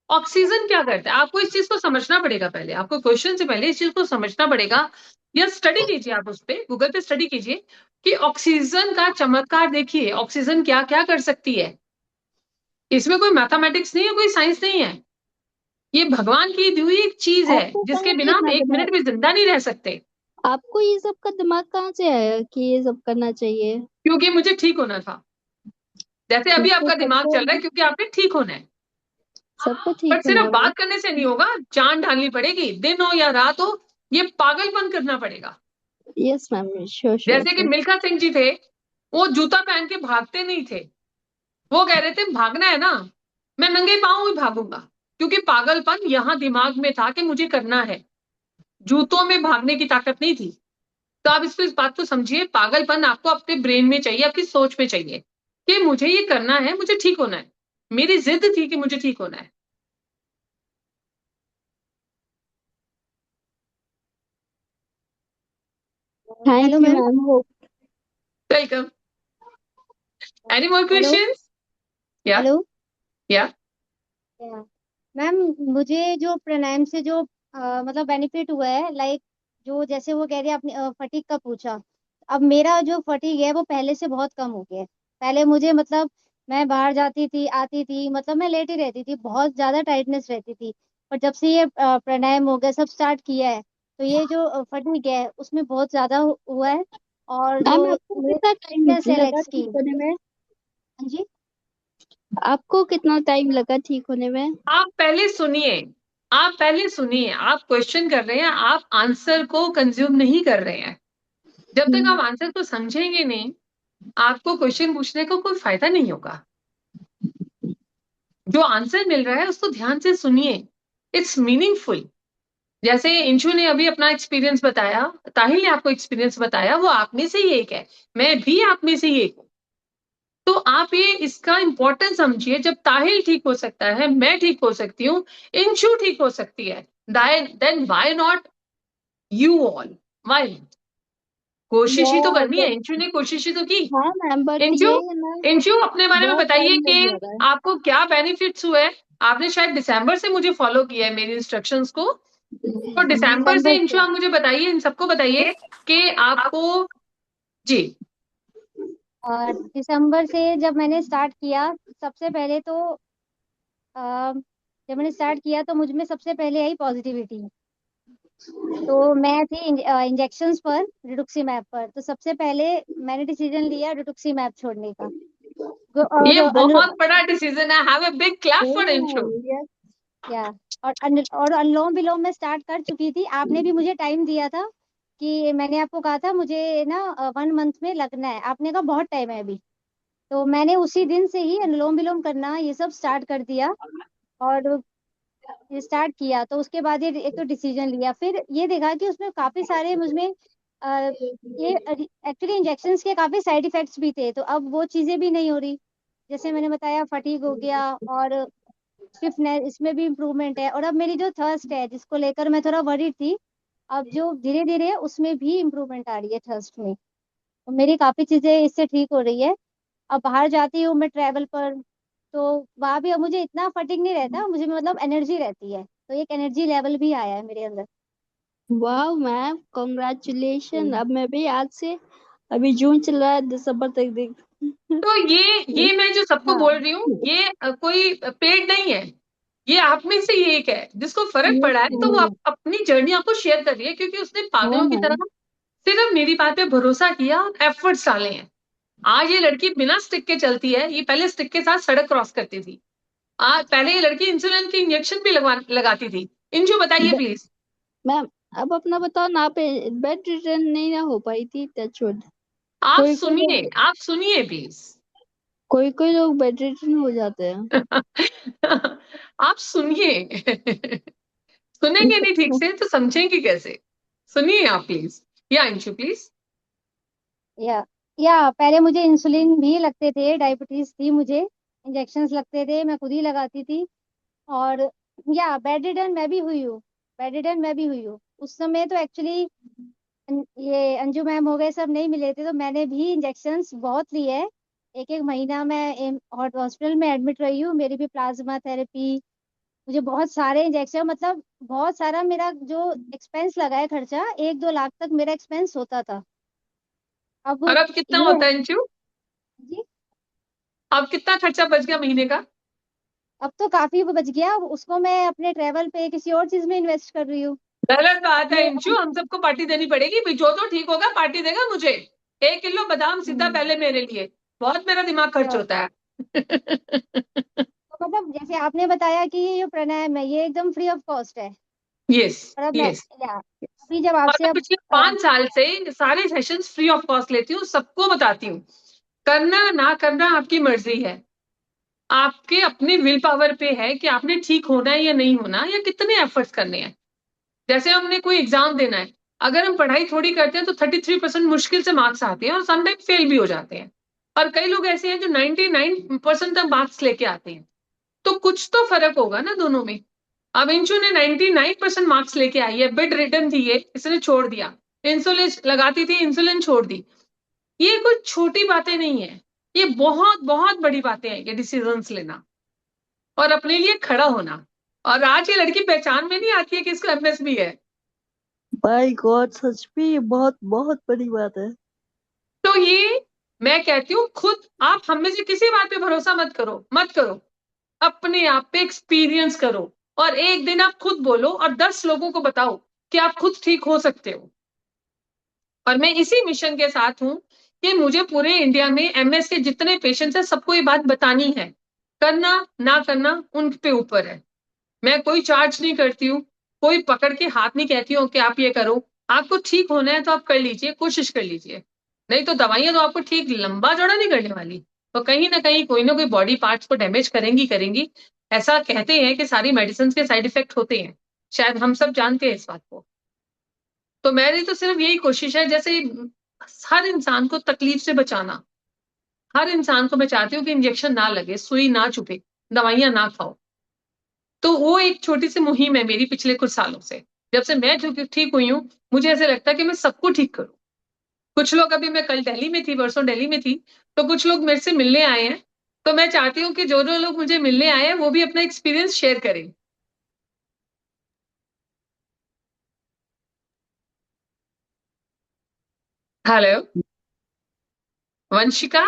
ऑक्सीजन क्या करता है, आपको इस चीज को समझना पड़ेगा। पहले आपको क्वेश्चन से पहले इस चीज को समझना पड़ेगा, या स्टडी कीजिए, आप उस पे गूगल पे स्टडी कीजिए कि ऑक्सीजन का चमत्कार देखिए, ऑक्सीजन क्या क्या कर सकती है। इसमें कोई मैथमेटिक्स नहीं है, कोई साइंस नहीं है, ये भगवान की दी हुई एक चीज है आपको जिसके कहाँ से बिना आप इतना एक दिमाग, मिनट भी जिंदा नहीं रह सकते। आपको ये सब का दिमाग कहाँ से आया कि ये सब करना चाहिए? क्योंकि मुझे ठीक होना था। जैसे अभी ठीक तो आपका दिमाग सबको चल रहा है क्योंकि आपने ठीक होना है। सबको बट ठीक होना सिर्फ है ना? बात करने से नहीं होगा, जान ढालनी पड़ेगी, दिन हो या रात हो, ये पागलपन करना पड़ेगा। यस मैम, श्योर श्योर जैसे कि श्योर। मिल्खा सिंह जी थे, वो जूता पहन के भागते नहीं थे, वो कह रहे थे भागना है ना, मैं नंगे पांव ही भागूंगा, क्योंकि पागलपन यहाँ दिमाग में था कि मुझे करना है, जूतों में भागने की ताकत नहीं थी। तो आप इस बात को समझिए, पागलपन आपको अपने ब्रेन में चाहिए, आपकी सोच में चाहिए कि मुझे ये करना है, मुझे ठीक होना है। मेरी जिद थी कि मुझे ठीक होना है। Thank hello you ma'am. Ma'am. हो welcome. Any more hello. Questions? Yeah hello. Yeah ma'am, मुझे जो प्राणायाम से जो मतलब बेनिफिट हुआ है, लाइक जो जैसे वो कह रहे हैं, आपने फटीग का पूछा। अब मेरा जो फटीग है वो पहले से बहुत कम हो गया है। पहले मुझे मतलब मैं बाहर जाती थी, आती थी, मतलब मैं लेटी रहती थी, बहुत ज्यादा टाइटनेस रहती थी। पर जब से ये प्राणायाम हो गया, सब स्टार्ट किया है, तो ये जो फटीग है उसमें बहुत ज्यादा हुआ है। और जो मैम, आपको कितना टाइम वीकनेस है लगा लेग्स की। ठीक होने में? हाँ जी। आपको कितना टाइम लगा ठीक होने में? आप पहले सुनिए, आप पहले सुनिए, आप क्वेश्चन कर रहे हैं, आप आंसर को कंज्यूम नहीं कर रहे हैं। जब तक आप आंसर को समझेंगे नहीं, आपको क्वेश्चन पूछने का कोई फायदा नहीं होगा। जो आंसर मिल रहा है उसको ध्यान से सुनिए, इट्स मीनिंगफुल। जैसे इंशु ने अभी अपना एक्सपीरियंस बताया, ताहिल ने आपको एक्सपीरियंस बताया, वो आप में से ही एक है, मैं भी आप में से ही एक हूं। तो आप ये इसका इंपॉर्टेंस समझिए, जब ताहिल ठीक हो सकता है, मैं ठीक हो सकती हूँ, इंशु ठीक हो सकती है, then why not you all? Why? कोशिश ही तो करनी है, इंशु ने कोशिश ही तो की। हाँ मैम, बट इंशु, ये है ना, इंशु अपने बारे में बहुत बताइए टाइम लग कि जा रहा है। आपको क्या बेनिफिट्स हुए। आपने शायद दिसंबर से मुझे फॉलो किया है, मेरी इंस्ट्रक्शंस को। तो दिसंबर से दिसंबर इंशु से। आप मुझे बताइए, इन सबको बताइए कि आपको, जी। और दिसंबर से जब मैंने स्टार्ट किया, सबसे पहले तो जब मैंने स्टार्ट किया तो मुझ में सबसे पहले आई पॉजिटिविटी। तो मैं थी इंजेक्शंस पर, रिटुक्सीमैब पर। तो सबसे पहले मैंने डिसीजन लिया रिटुक्सीमैब छोड़ने का। और ये बहुत बड़ा डिसीजन है, have a big clap for oh Inshu. Yes. Yeah और अनुलोम विलोम में स्टार्ट कर चुकी थी। आपने भी मुझे टाइम दिया था कि मैंने आपको कहा था मुझे ना 1 मंथ में लगना है, आपने कहा बहुत टाइम है अभी। तो मैंने उसी दिन से ही अनुलोम विलोम करना ये सब स्टार्ट कर दिया। और ये स्टार्ट किया तो उसके बाद ये एक तो डिसीजन लिया, फिर ये देखा कि उसमें काफी सारे मुझमें अ, ये एक्चुअली इंजेक्शंस के काफी साइड इफेक्ट्स भी थे, तो अब वो चीजें भी नहीं हो रही। जैसे मैंने बताया, फटीग हो गया और स्टिफनेस, इसमें भी इम्प्रूवमेंट है। और अब मेरी जो थर्स्ट है, जिसको लेकर मैं थोड़ा वरीड थी, अब जो धीरे धीरे उसमें भी इम्प्रूवमेंट आ रही है थर्स्ट में। तो मेरी काफी चीजें इससे ठीक हो रही है। अब बाहर जाती हूँ मैं ट्रैवल पर, तो वहां भी अब मुझे इतना फटिग नहीं रहता, मुझे मतलब एनर्जी रहती है, तो एक एनर्जी लेवल भी आया है मेरे अंदर। वाह मैम, कॉन्ग्रेचुलेशन। अब मैं भी आज से, अभी जून चल रहा है, दिसंबर तक देख। तो ये मैं जो सबको हाँ। बोल रही हूँ, ये कोई पेड नहीं है, ये आप में से ही एक है जिसको फर्क यस पड़ा है, तो वो मैम। अपनी जर्नी आपको शेयर कर रही है, क्योंकि उसने हाँ पागलों की मैम। तरह सिर्फ मेरी बात पे भरोसा किया और एफर्ट्स डाले हैं। आज ये लड़की बिना स्टिक के चलती है, ये पहले स्टिक के साथ सड़क क्रॉस करती थी। आज पहले ये लड़की इंसुलिन की इंजेक्शन भी लगाती थी। इंजू बताइए प्लीज। मैम, अब अपना बताओ ना, पे बेड रिटर्न नहीं ना हो पाई थी, टचवुड। आप कोई कोई सुनिए, लोग, आप सुनिए प्लीज। कोई कोई लोग बेड रिटर्न हो जाते हैं। आप सुनिए। सुनेंगे नहीं ठीक से तो समझेंगे कैसे? सुनिए आप प्लीज। या अंशु प्लीज। या पहले मुझे इंसुलिन भी लगते थे, डायबिटीज थी मुझे, इंजेक्शंस लगते थे, मैं खुद ही लगाती थी। और या बेड रिडन मैं भी हुई हूँ, बेड रिडन मैं भी हुई हूँ। उस समय तो एक्चुअली ये अंजू मैम हो गए सब नहीं मिले थे, तो मैंने भी इंजेक्शंस बहुत लिए है। एक एक महीना मैं हॉस्पिटल में एडमिट रही हूँ, मेरी भी प्लाज्मा थेरेपी, मुझे बहुत सारे इंजेक्शन, मतलब बहुत सारा मेरा जो एक्सपेंस लगा है, खर्चा 1-2 लाख तक मेरा एक्सपेंस होता था। अब और अब कितना ये होता है अंशु? जी, अब कितना खर्चा बच गया महीने का? अब तो काफी बच गया, उसको मैं अपने ट्रेवल पे किसी और चीज में इन्वेस्ट कर रही हूँ। गलत बात है ये अंशु, हम सबको पार्टी देनी पड़ेगी भाई, जो तो ठीक होगा पार्टी देगा मुझे। 1 किलो बादाम सीधा पहले मेरे लिए, बहुत मेरा दिमाग खर्च श्योर। होता है। तो मतलब जैसे आपने बताया कि ये जो प्राणायाम है ये एकदम फ्री ऑफ कॉस्ट है। यस। और अब मैं यस। या अभी जब और आपसे मैं अब पिछले 5 साल से सारे सेशंस फ्री ऑफ कॉस्ट लेती हूँ, सबको बताती हूँ। करना ना करना आपकी मर्जी है, आपके अपने विल पावर पे है कि आपने ठीक होना है या नहीं होना, या कितने एफर्ट्स करने हैं। जैसे हमने कोई एग्जाम देना है, अगर हम पढ़ाई थोड़ी करते हैं तो 33% मुश्किल से मार्क्स आते हैं और समटाइम फेल भी हो जाते हैं। और कई लोग ऐसे हैं जो 99% तक मार्क्स लेके आते हैं। तो कुछ तो फर्क होगा ना दोनों में। अब इंशु ने 99% मार्क्स लेके आई है, बेड रिटर्न थी ये, इसने छोड़ दिया। इंसुलिन लगाती थी, इंसुलिन छोड़ दी। ये कोई छोटी बातें नहीं है, ये बहुत बहुत बड़ी बातें हैं, ये डिसीजंस लेना और अपने लिए खड़ा होना। और आज ये लड़की पहचान में नहीं आती है कि इसको एमएस भी है। माय गॉड, सच में ये बहुत बहुत बड़ी बात है। तो ये मैं कहती हूँ, खुद आप हम में से किसी बात पे भरोसा मत करो, मत करो। अपने आप पे एक्सपीरियंस करो और एक दिन आप खुद बोलो और 10 लोगों को बताओ कि आप खुद ठीक हो सकते हो। और मैं इसी मिशन के साथ हूं कि मुझे पूरे इंडिया में एमएस के जितने पेशेंट्स हैं सबको ये बात बतानी है। करना ना करना उन पे ऊपर है। मैं कोई चार्ज नहीं करती हूँ, कोई पकड़ के हाथ नहीं कहती हूँ कि आप ये करो। आपको ठीक होना है तो आप कर लीजिए, कोशिश कर लीजिए। नहीं तो दवाइयां तो आपको ठीक लंबा चौड़ा नहीं करने वाली, तो कहीं ना कोई बॉडी पार्ट्स को डैमेज करेंगी करेंगी। ऐसा कहते हैं कि सारी मेडिसिन के साइड इफेक्ट होते हैं, शायद हम सब जानते हैं इस बात को। तो मेरी तो सिर्फ यही कोशिश है, जैसे हर इंसान को तकलीफ से बचाना, हर इंसान को मैं चाहती हूँ कि इंजेक्शन ना लगे, सुई ना चुभे, दवाइयां ना खाओ। तो वो एक छोटी सी मुहिम है मेरी पिछले कुछ सालों से। जब से मैं ठीक हुई हूँ, मुझे ऐसे लगता है कि मैं सबको ठीक करूं। कुछ लोग, अभी मैं कल दिल्ली में थी, परसों दिल्ली में थी, तो कुछ लोग मेरे से मिलने आए हैं। तो मैं चाहती हूँ कि जो जो लोग मुझे मिलने आए हैं वो भी अपना एक्सपीरियंस शेयर करें। Hello Vanshika,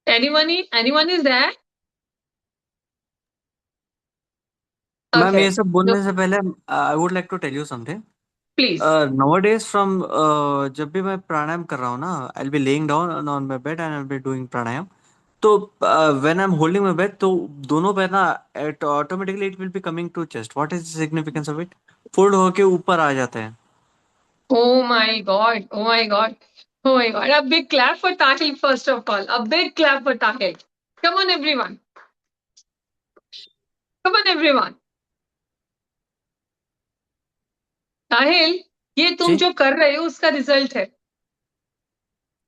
anyone is there? Ma'am okay, ये सब बोलने से पहले I would like to tell you something. Please. nowadays from जब भी मैं प्राणायाम कर रहा हूँ ना, I'll be laying down on my bed and I'll be doing प्राणायाम। तो when I'm holding my breath तो दोनों पैर ना automatically it will be coming to chest. What is the significance of it? Fold होके ऊपर आ जाते हैं। Oh my God. Oh my God. Oh my God. A big clap for Tahil, first of all. A big clap for Tahil. Come on, everyone. Come on, everyone. Tahil, ये तुम जी। जो कर रहे हो उसका रिजल्ट है।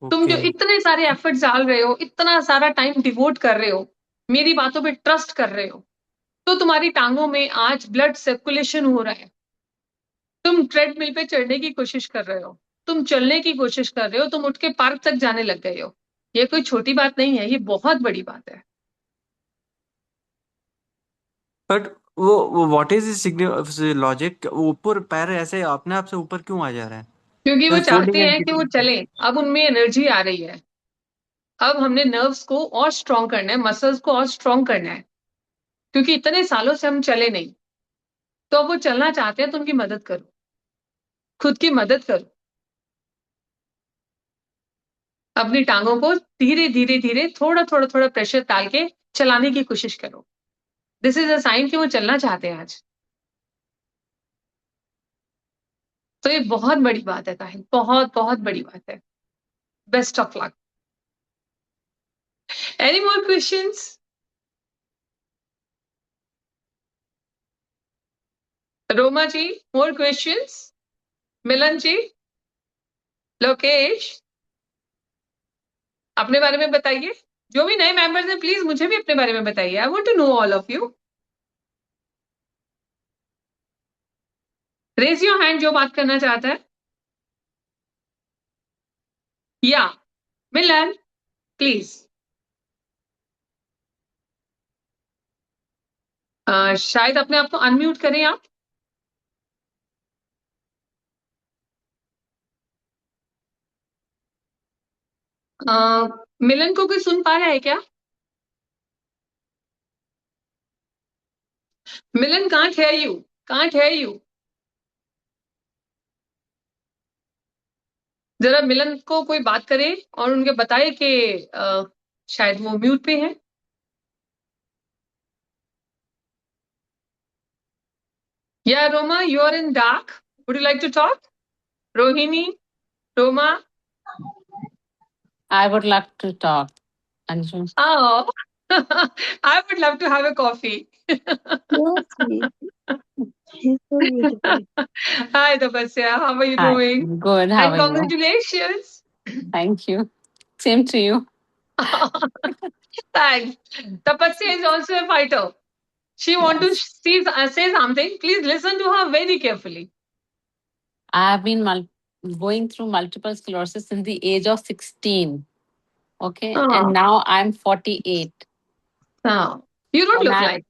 तुम जो ओके। इतने सारे एफर्ट्स डाल रहे हो, इतना सारा टाइम डिवोट कर रहे हो, मेरी बातों पे ट्रस्ट कर रहे हो, तो तुम्हारी टांगों में आज ब्लड सर्कुलेशन हो रहा है। तुम ट्रेडमिल पे चढ़ने की कोशिश कर रहे हो, तुम चलने की कोशिश कर रहे हो, तुम उठ के पार्क तक जाने लग गए हो। ये कोई छोटी बात नहीं है, ये बहुत बड़ी बात है। बट वो व्हाट इज लॉजिक? ऊपर पैर ऐसे अपने आप से ऊपर क्यों आ जा रहे हैं? क्योंकि वो तो चाहते फोल्डिंग एंड हैं कि वो चले। अब उनमें एनर्जी आ रही है। अब हमने नर्व्स को और स्ट्रॉन्ग करना है, मसल्स को और स्ट्रॉन्ग करना है, क्योंकि इतने सालों से हम चले नहीं। तो अब वो चलना चाहते हैं, तो उनकी मदद करो, खुद की मदद करो। अपनी टांगों को धीरे धीरे धीरे थोड़ा थोड़ा थोड़ा प्रेशर डाल के चलाने की कोशिश करो। दिस इज अ साइन कि वो चलना चाहते हैं आज। तो ये बहुत बड़ी बात है ताहिल, बहुत बहुत बड़ी बात है। Best of luck. Any more questions? Roma ji, more questions? Milan ji, Lokesh, अपने बारे में बताइए। जो भी नए मेंबर्स हैं प्लीज मुझे भी अपने बारे में बताइए। I want to know all of you. Raise your hand जो बात करना चाहता है। या मिलन प्लीज। शायद अपने आप को अनम्यूट करें आप। मिलन को कोई सुन पा रहा है क्या? Milan can't hear you, can't hear you. जरा मिलन को कोई बात करे और उनके बताए कि शायद वो म्यूट पे है। या Roma, you are in dark, would you like to talk? Rohini, Roma. I would love to talk, Anju. Oh, I would love to have a coffee. So sweet. He's so beautiful. Hi, Tapasya. How are you Hi. doing? Good. How And are you? congratulations. Thank you. Same to you. Thanks. Tapasya is also a fighter. She want to say something. Please listen to her very carefully. I have been going through multiple sclerosis since the age of 16. Okay. Oh. And now I'm 48. Oh. You don't And look I- like.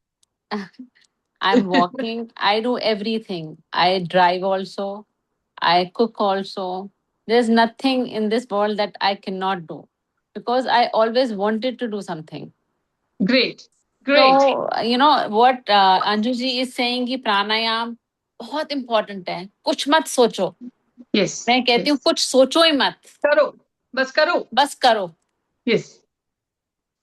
I'm walking. I do everything. I drive also. I cook also. There's nothing in this world that I cannot do because I always wanted to do something. Great. Great. So, you know what Anju ji is saying कि प्राणायाम बहुत important है. कुछ मत सोचो. Yes. मैं कहती हूँ yes. कुछ सोचो ही मत. करो, बस करो. बस करो. Yes.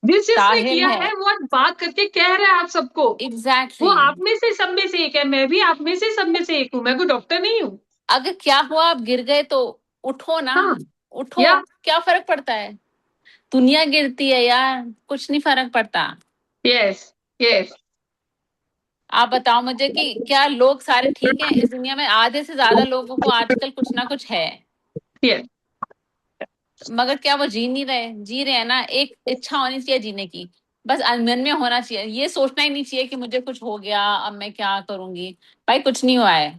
जिस जिसने साहिल किया है. है वो आज बात करके कह रहा है आप सबको. Exactly. वो आप में से सब में से एक है, मैं भी आप में से सब में से एक हूँ. मैं कोई डॉक्टर नहीं हूँ. अगर क्या हुआ आप गिर गए तो उठो ना. हाँ. उठो. या. क्या फर्क पड़ता है? दुनिया गिरती है यार, कुछ नहीं फर्क पड़ता. Yes. Yes. आप बताओ मुझे कि क्या लोग सारे ठीक हैं इस दुनिया में? आधे से ज्यादा लोगों को आजकल कुछ ना कुछ है. Yes. मगर क्या वो जी नहीं रहे? जी रहे हैं ना. एक इच्छा होनी चाहिए जीने की. बस मन में होना चाहिए. ये सोचना ही नहीं चाहिए कि मुझे कुछ हो गया अब मैं क्या करूंगी. भाई कुछ नहीं हुआ है.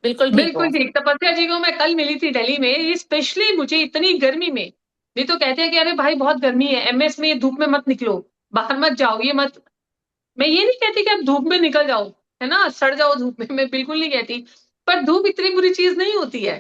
बिल्कुल ठीक हो. बिल्कुल ठीक. तपस्या जी को मैं कल मिली थी दिल्ली में. ये स्पेशली मुझे इतनी गर्मी में, नहीं तो कहते हैं कि अरे भाई बहुत गर्मी है, एमएस में धूप में मत निकलो, बाहर मत जाओ, ये मत. मैं ये नहीं कहती कि आप धूप में निकल जाओ, है ना, सड़ जाओ धूप में, मैं बिल्कुल नहीं कहती. पर धूप इतनी बुरी चीज नहीं होती है.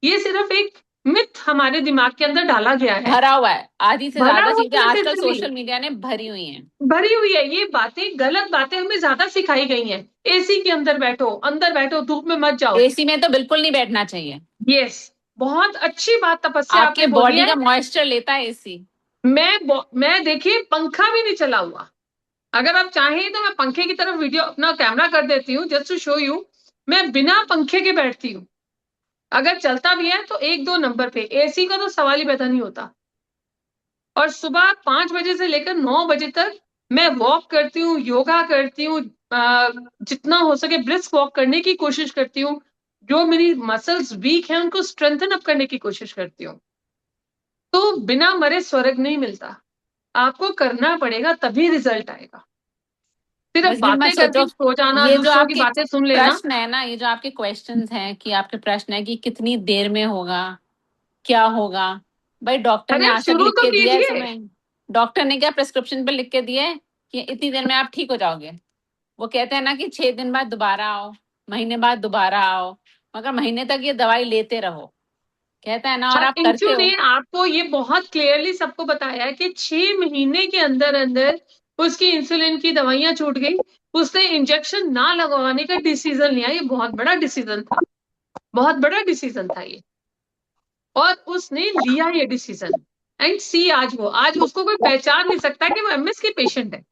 ये सिर्फ एक मिथ हमारे दिमाग के अंदर डाला गया है. भरा हुआ है. आधी से भरा ज्यादा हुआ चीजें है आजकल literally. सोशल मीडिया ने भरी हुई हैं. भरी हुई है. ये बातें, गलत बातें हमें ज्यादा सिखाई गई हैं. एसी के अंदर बैठो, धूप में मत जाओ. एसी में तो बिल्कुल नहीं बैठना चाहिए. यस, बहुत अच्छी बात तपस्या आपके आपने बोली बॉडी है. का मॉइस्चर लेता है एसी. मैं देखिए पंखा भी नहीं चला हुआ. अगर आप चाहें तो मैं पंखे की तरफ वीडियो अपना कैमरा कर देती हूँ जस्ट टू शो यू. मैं बिना पंखे के बैठती हूँ. अगर चलता भी है तो 1-2 नंबर पे. एसी का तो सवाल ही पैदा नहीं होता. और सुबह 5 बजे से लेकर 9 बजे तक मैं वॉक करती हूँ, योगा करती हूँ, जितना हो सके ब्रिस्क वॉक करने की कोशिश करती हूँ. जो मेरी मसल्स वीक हैं उनको स्ट्रेंथन अप करने की कोशिश करती हूँ. तो बिना मरे स्वर्ग नहीं मिलता. आपको करना पड़ेगा तभी रिजल्ट आएगा. सिर्फ बस ये मत बातें करके सोचो. सो जाना, ये जो दूसरों की आपके बातें सुन लेना. प्रश्न है ना, ये जो आपके क्वेश्चंस हैं कि आपके प्रश्न है कि कितनी देर में होगा, क्या होगा. भाई डॉक्टर ने अरे आज तक शुरू लिख तो के दिया है कीजिए. समय. डॉक्टर ने क्या प्रिस्क्रिप्शन पे लिख के दिया है कि इतनी देर में आप ठीक हो जाओगे. वो कहते हैं ना कि 6 दिन बाद दोबारा आओ, महीने बाद दोबारा आओ, मगर महीने तक ये दवाई लेते रहो. कहता है ना, और आप करते इंचू हो. ने आपको ये बहुत क्लियरली सबको बताया है कि 6 महीने के अंदर अंदर उसकी इंसुलिन की दवाइयां छूट गई. उसने इंजेक्शन ना लगवाने का डिसीजन लिया. ये बहुत बड़ा डिसीजन था, बहुत बड़ा डिसीजन था ये. और उसने लिया ये डिसीजन. एंड सी आज उसको कोई पहचान नहीं सकता कि वो एमएस की पेशेंट है.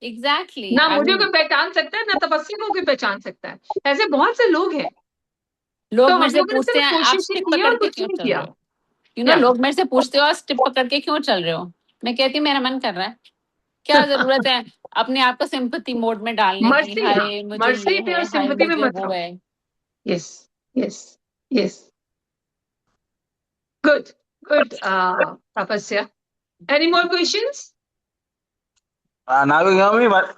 एग्जैक्टली. ना मुझे कोई पहचान सकता है, ना तपस्या को कोई पहचान सकता है. ऐसे बहुत से लोग हैं. लोग तो मेरे हम से लोगों ने पूछते सिर्फ हैं आप कोशिश ही स्टिप की है पकड़ और के कुछ क्यों नहीं चल किया. रहे हो. लोग मेरे से पूछते हो आप स्टिप पकड़ के क्यों चल रहे हो. मैं कहती हूँ मेरा मन कर रहा है. क्या जरूरत है अपने आप को सिंपैथी मोड में डालने की, मर्सी, हाँ, हाय मुझे मर्सी ये में और है, हाय सिंपैथी में मुझे मत वो रहो। है। Yes, yes, yes, good, good Tapasya. Any more questions? now you hear me, but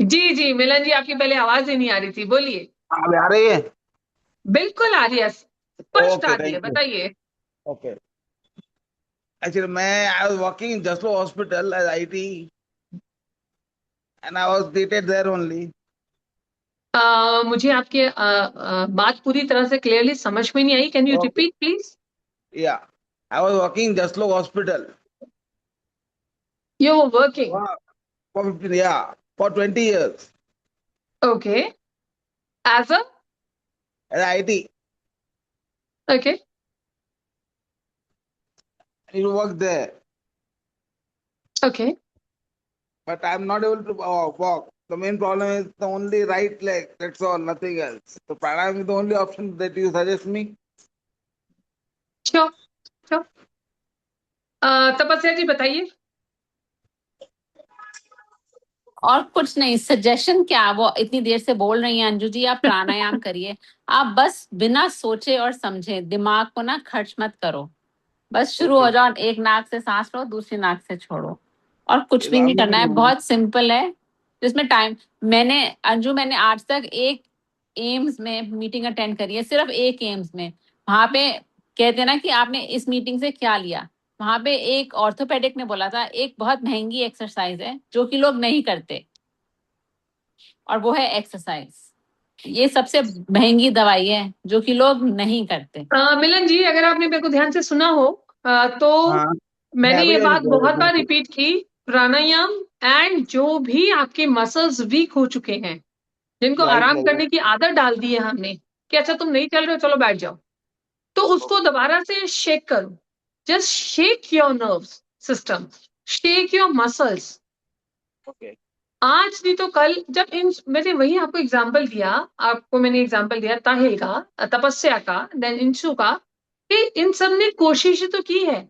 जी जी, मिलन जी, आपकी पहले आवाज ही नहीं आ रही थी, बोलिए। अभी आ रही है? बिल्कुल आ रही है, स्पष्ट आ Okay, रही है, thank you. बताइए। Okay. Actually, I was working in Jaslo Hospital as IT, and I was dated there only. मुझे आपकी बात पूरी तरह से क्लियरली समझ में नहीं आई, can you Okay. Repeat please? Yeah, I was working in Jaslo Hospital you were working, for 15, yeah, for 20 years okay, as a, as IT. Okay, You work there, okay. but I'm not able to walk. The main problem is the only right leg. That's all, nothing else. So pranayam is the only option that you suggest me. Sure, sure. तपस्या जी बताइए। और कुछ नहीं, suggestion क्या, वो इतनी देर से बोल रही हैं अंजू जी, आप प्राणायाम करिए। आप बस बिना सोचे और समझे दिमाग को ना खर्च मत करो, बस शुरू हो Okay. जाओ, एक नाक से सांस लो, दूसरी नाक से छोड़ो, और कुछ भी I'm नहीं करना है, looking- बहुत सिंपल है। जिसमें टाइम, मैंने आज तक एक एम्स में मीटिंग अटेंड करी है, सिर्फ एक एम्स में। वहां पे कहते हैं ना कि आपने इस मीटिंग से क्या लिया, वहां पे एक ऑर्थोपेडिक ने बोला था एक बहुत महंगी एक्सरसाइज है जो कि लोग नहीं करते, और वो है एक्सरसाइज। ये सबसे महंगी दवाई है जो कि लोग नहीं करते। मिलन जी, अगर आपने मेरे को ध्यान से सुना हो, तो हाँ, मैंने मैं ये अभी बात बहुत बार बिल्कुल। रिपीट की। प्राणायाम एंड जो भी आपके मसल्स वीक हो चुके हैं, जिनको Right आराम leg. करने की आदत डाल दी है हमने कि अच्छा तुम नहीं चल रहे हो, चलो बैठ जाओ, तो उसको दोबारा से शेक करो। Just shake your nerves system, shake your muscles. Okay. आज नहीं तो कल, जब इन, मैंने वही आपको एग्जाम्पल दिया, आपको मैंने एग्जाम्पल दिया ताहिल का, तपस्या का, देन इंशु का, कि इन सब ने कोशिश तो की है,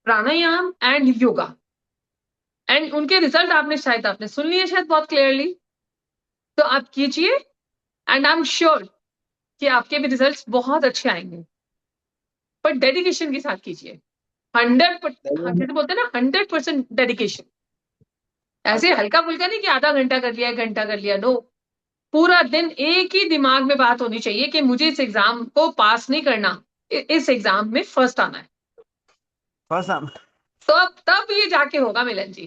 प्राणायाम एंड योगा, एंड उनके रिजल्ट आपने सुन लिए शायद बहुत क्लियरली। तो आप कीजिए, एंड आई एम श्योर कि आपके भी रिजल्ट्स बहुत अच्छे आएंगे, पर डेडिकेशन के साथ कीजिए। 100%, बोलते हैं ना, 100% डेडिकेशन। ऐसे अच्छा। हल्का फुल्का नहीं कि आधा घंटा कर लिया, 1 घंटा कर लिया, नो। पूरा दिन एक ही दिमाग में बात होनी चाहिए कि मुझे इस एग्जाम को पास नहीं करना, इस एग्जाम में फर्स्ट आना है। First time. तो अब तब ये जाके होगा मिलन जी।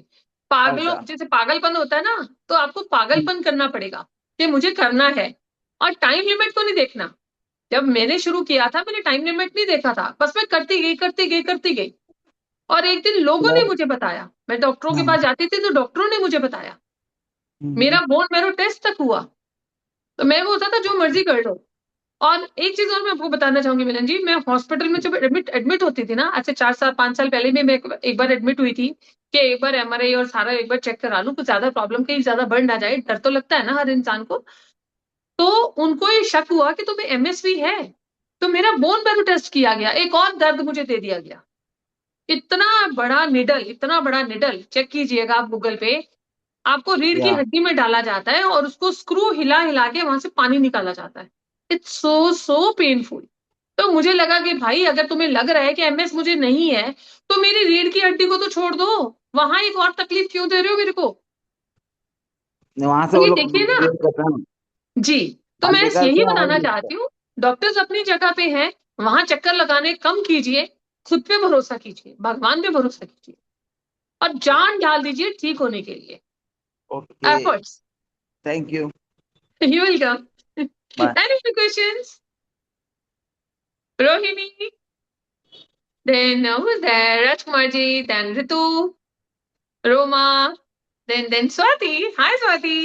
पागलों अच्छा। जैसे पागलपन होता है ना, तो आपको पागलपन करना पड़ेगा कि मुझे करना है, और टाइम लिमिट को नहीं देखना। जब मैंने शुरू किया था, मैंने टाइम लिमिट नहीं देखा था, बस मैं करती गई करती गई करती गई। और एक दिन लोगों ने मुझे बताया, मैं डॉक्टरों के पास जाती थी तो डॉक्टरों ने मुझे बताया, मेरा बोन मैरो टेस्ट तक हुआ, तो मैं वो होता था जो मर्जी कर लो। और एक चीज और मैं आपको बताना चाहूंगी मिलन जी, मैं हॉस्पिटल में जब एडमिट होती थी ना, आज से 4 साल 5 साल पहले भी मैं एक बार एडमिट हुई थी कि एक बार एमआरआई और सारा एक बार चेक करा लूं, कुछ ज्यादा प्रॉब्लम कहीं ज्यादा बढ़ ना जाए, डर तो लगता है ना हर इंसान को। तो उनको ये शक हुआ कि तुम्हें एमएसवी है, तो मेरा बोन मैरो टेस्ट किया गया, एक और दर्द मुझे दे दिया गया। इतना बड़ा निडल चेक कीजिएगा आप गूगल पे, आपको रीढ़ की Yeah. हड्डी में डाला जाता है और उसको स्क्रू हिला हिला के वहां से पानी निकाला जाता है। It's so painful. तो मुझे लगा कि भाई अगर तुम्हें लग रहा है कि एमएस मुझे नहीं है, तो मेरी रीढ़ की हड्डी को तो छोड़ दो, वहां एक और तकलीफ क्यों दे रहे हो मेरे को? वहां से तो वो ये लोग देखिए ना deal करते हैं। जी। तो मैं मेडिकल यही से बताना और चाहती हूँ, डॉक्टर्स अपनी जगह पे हैं, वहां चक्कर लगाने कम कीजिए, खुद पे भरोसा कीजिए, भगवान पे भरोसा कीजिए, और जान डाल दीजिए ठीक होने के लिए, okay, efforts. Thank you, you welcome. Bye. Any questions? Rohini, then who's there? Rajkumarji, then Ritu, Roma, then Swati. Hi Swati.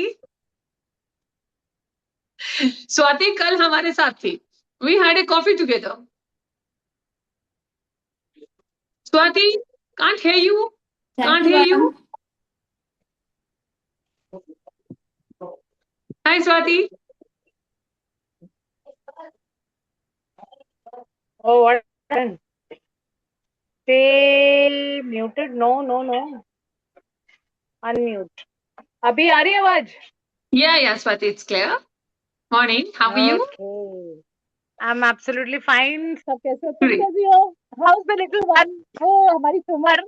Swati कल हमारे साथ थी. We had a coffee together. Swati, can't hear you. Thank Can't you, hear ma'am. you. Hi Swati. Oh, what happened? Stay muted. No, no, no. Unmute. अभी आ रही है आवाज? Yeah, Swati, it's clear. Morning, how are you? Okay. I'm absolutely fine. सब कैसे हो? तुम Great. कैसी हो? How's the little one? वो हमारी सुमर.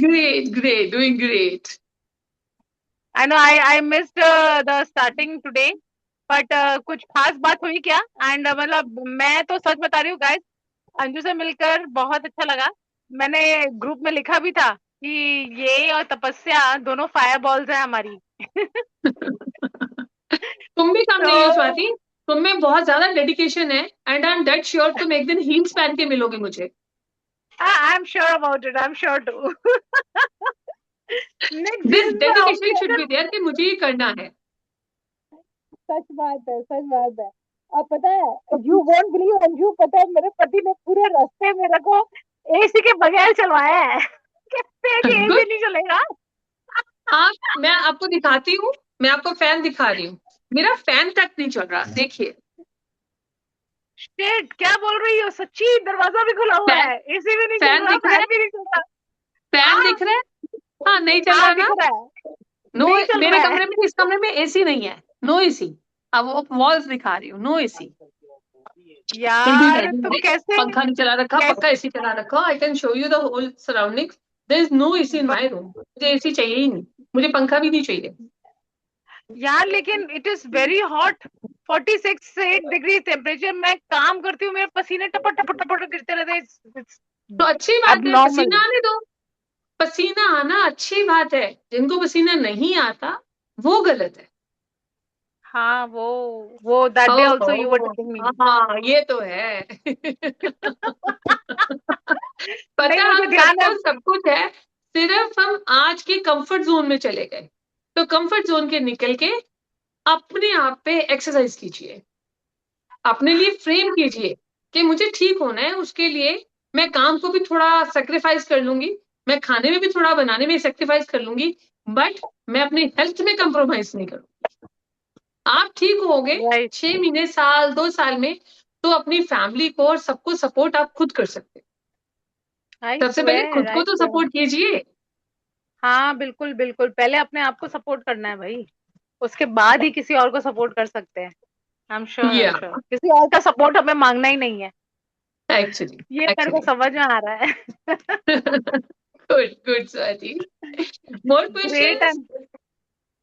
Great, doing great. I know I missed the starting today, but कुछ खास बात हुई क्या? And मतलब मैं तो सच बता रही हूँ guys, अंजू से मिलकर बहुत अच्छा लगा. मैंने ग्रुप में लिखा भी था कि ये और तपस्या दोनों फायर बॉल्स हैं हमारी. तुम भी कम नहीं हो तो स्वाति, तुम में बहुत ज्यादा डेडिकेशन है and I am dead sure तुम एक दिन हील्स पहन के मिलोगे मुझे. I'm sure about it. I'm sure too. Next this दिन डेडिकेशन होंगे शुड बी अगर. देयर कि मुझे ये करना है. सच बात है, सच बात है. अब पता है, यू वोंट बिलीव अंजू, पता है मेरे पति ने पूरे रास्ते मेरे को एसी के बगैर चलवाया है. कहते हैं कि गुड. एसी नहीं चलेगा. मैं आपको दिखाती हूँ, मैं आपको फैन दिखा रही हूँ. मेरा फैन तक नहीं चल रहा, देखिए. शिट, क्या बोल रही हो? सच्ची दरवाजा भी खुला हुआ फैन है, एसी भी नहीं चल फैन रहा, दिख रहा फैन है, भी नहीं चल रहा. फैन हाँ, दिख रहा है. हाँ, नहीं चल हाँ रहा दिख ना. रहा है. नो, नहीं चल मेरे रहा है. कमरे में, इस कमरे में एसी नहीं है. No AC. अब वो वॉल्स दिखा रही हूँ, नो एसी. यार तो कैसे पंखा नहीं चला रखा, कैसे पक्का एसी चला रखा. I can show you the whole surroundings. There is no AC in my room. मुझे एसी चाहिए ही नहीं, मुझे पंखा भी नहीं चाहिए. यार लेकिन it is very hot. 46 degree temperature. मैं काम करती हूँ, मेरे पसीने टपट टपट टपट गिरते रहते हैं. तो अच्छी बात है, abnormal. पसीना आने दो. पसीना आना अच्छी बात है. जिनको पसीना नहीं आता वो गलत है. हाँ वो that day also you were telling me. हाँ, ये तो है. पता नहीं है, मुझे हम ध्यान है. सबको सब कुछ है, सिर्फ हम आज के कंफर्ट जोन में चले गए. तो कंफर्ट जोन के निकल के अपने आप पे एक्सरसाइज कीजिए, अपने लिए फ्रेम कीजिए कि मुझे ठीक होना है. उसके लिए मैं काम को भी थोड़ा सेक्रीफाइस कर लूंगी, मैं खाने में भी थोड़ा बनाने में सेक्रीफाइस कर लूंगी, बट मैं अपनी हेल्थ में कंप्रोमाइज नहीं करूंगी. आप ठीक होगे Right. 6 महीने, साल, 2 साल में, तो अपनी फैमिली को और सबको सपोर्ट आप खुद कर सकते हैं. I सबसे पहले swear, खुद को I तो swear. सपोर्ट कीजिए. हाँ बिल्कुल बिल्कुल, पहले अपने आप को सपोर्ट करना है भाई, उसके बाद ही किसी और को सपोर्ट कर सकते हैं. I'm sure, या I'm sure. किसी और का सपोर्ट हमें मांगना ही नहीं है. एक्चुअली ये मेरे को समझ में आ रहा है. Good Swati. More Great questions? and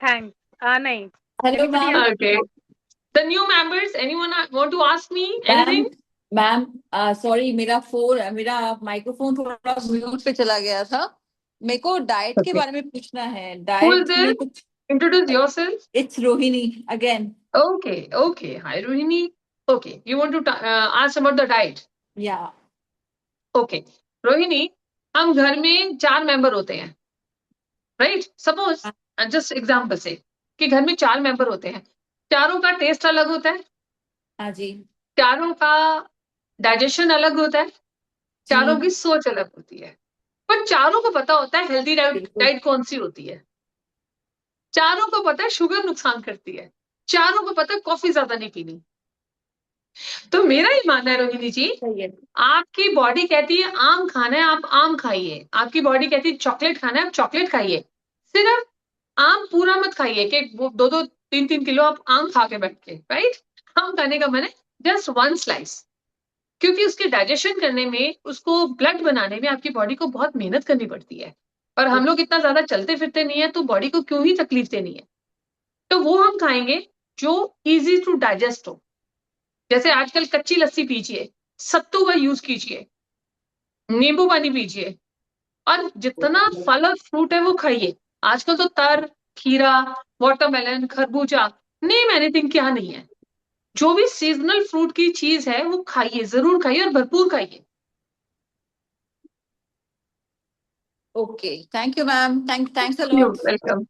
thanks. नहीं. Hello Anybody ma'am. else? Okay. The new members, anyone want to ask me ma'am anything? Ma'am sorry, मेरा माइक्रोफोन थोड़ा म्यूट पे चला गया था. मेरे को डाइट के Okay. बारे में पूछना है. Who is diet there? में कुछ. Introduce yourself. It's Rohini again. Okay. Hi, Rohini. Okay, you want to ask about the diet? या Okay. रोहिणी, हम घर में 4 मेंबर होते हैं, राइट? सपोज जस्ट एग्जाम्पल से कि घर में 4 मेंबर होते हैं, चारों का टेस्ट अलग होता है, हाँ जी चारों का डाइजेशन अलग होता है, चारों जी की सोच अलग होती है, पर चारों को पता होता है हेल्दी बिल्कुल. डाइट कौन सी होती है. चारों को पता है शुगर नुकसान करती है, चारों को पता है कॉफी ज्यादा नहीं पीनी. तो मेरा ही मानना है रोहिणी जी, सही है. आपकी बॉडी कहती है आम खाना है, आप आम खाइए. आपकी बॉडी कहती है चॉकलेट खाना है, आप चॉकलेट खाइए. सिर्फ आम पूरा मत खाइए कि वो 2-3 किलो आप आम खा के बैठ के, राइट? आम खाने का मन है जस्ट 1 स्लाइस, क्योंकि उसके डाइजेशन करने में, उसको ब्लड बनाने में आपकी बॉडी को बहुत मेहनत करनी पड़ती है. और हम लोग इतना ज्यादा चलते फिरते नहीं है, तो बॉडी को क्यों ही तकलीफ देनी है. तो वो हम खाएंगे जो इजी टू डाइजेस्ट हो. जैसे आजकल कच्ची लस्सी पीजिए, सत्तू का यूज कीजिए, नींबू पानी पीजिए, और जितना फल और फ्रूट है वो खाइए. आजकल तो तर, खीरा, वाटरमेलन, खरबूजा, नेम एनीथिंग, क्या नहीं है. जो भी सीजनल फ्रूट की चीज है वो खाइए, जरूर खाइए और भरपूर खाइए. Okay, thank you ma'am. Thanks a lot. Welcome.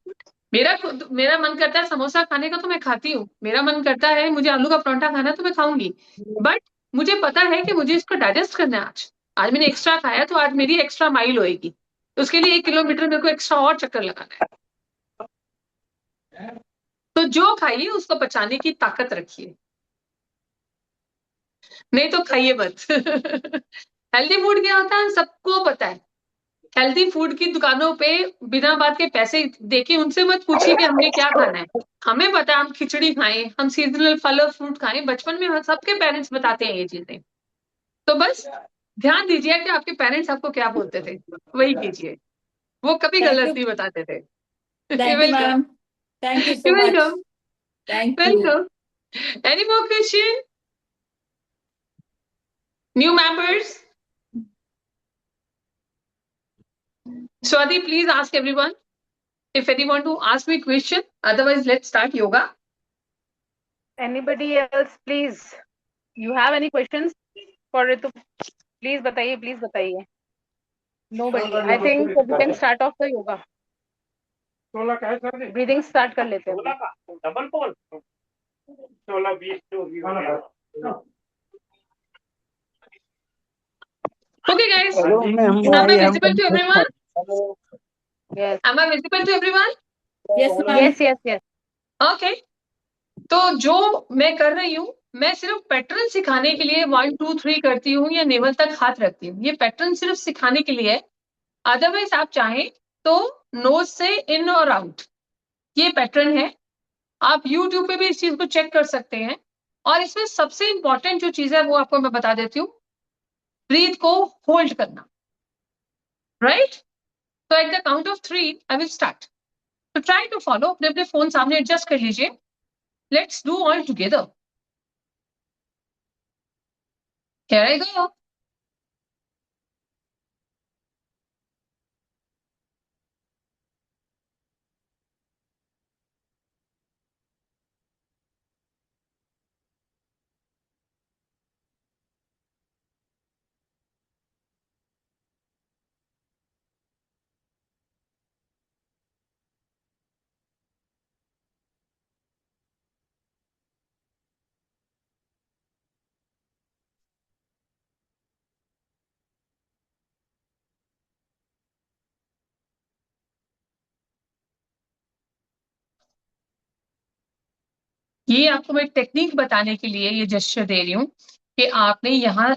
मेरा मन करता है समोसा खाने का, तो मैं खाती हूँ. मेरा मन करता है मुझे आलू का परांठा खाना है, तो मैं खाऊंगी. बट मुझे पता है कि मुझे इसको डाइजेस्ट करना है. आज मैंने एक्स्ट्रा खाया, तो आज मेरी एक्स्ट्रा माइल होएगी. तो उसके लिए 1 किलोमीटर मेरे को एक्स्ट्रा और चक्कर लगाना है. तो जो खाइए उसको पचाने की ताकत रखिए, नहीं तो खाइए मत. हेल्दी फूड क्या होता है सबको पता है. हेल्दी फूड की दुकानों पे बिना बात के पैसे देके उनसे मत पूछिए कि हमने क्या खाना है। हमें पता है हम खिचड़ी खाएं, हम सीजनल फल और फ्रूट खाएं, बचपन में हम सबके पेरेंट्स बताते हैं ये चीजें। तो बस ध्यान दीजिए कि आपके पेरेंट्स आपको क्या बोलते थे, वही कीजिए। वो कभी थैंक गलत यू, नहीं बताते थे। Thank you welcome, ma'am, thank you so much, welcome, thank you. Welcome. Any more question? New members? Swati, please ask everyone if anyone to ask me question. Otherwise, let's start yoga. Anybody else, please? You have any questions for Ritu? Please बताइए, please बताइए. Nobody. I think we can start off the yoga. Breathing start कर लेते हैं. Double pole 16-20 Okay, guys. Hello, ma'am. Am I I have visible one to everyone? question. Yes. Am I visible to everyone? Yes ma'am. Yes, yes, yes. Okay. तो जो मैं कर रही हूँ, मैं सिर्फ पैटर्न सिखाने के लिए 1 2 3 करती हूँ या नेवल तक हाथ रखती हूँ। ये पैटर्न सिर्फ सिखाने के लिए है। अदरवाइज आप चाहें तो नोज से इन और आउट, ये पैटर्न है। आप यूट्यूब पे भी इस चीज को चेक कर सकते हैं। और इसमें सबसे इंपॉर्टेंट जो चीज है वो आपको मैं बता देती हूँ, ब्रीथ को होल्ड करना, राइट? तो at the count of 3 I will start. तो ट्राई टू फॉलो, अपने अपने फोन सामने एडजस्ट कर लीजिए। Let's do all together. Here I go. ये आपको मैं टेक्निक बताने के लिए ये जेस्चर दे रही हूँ कि आपने यहाँ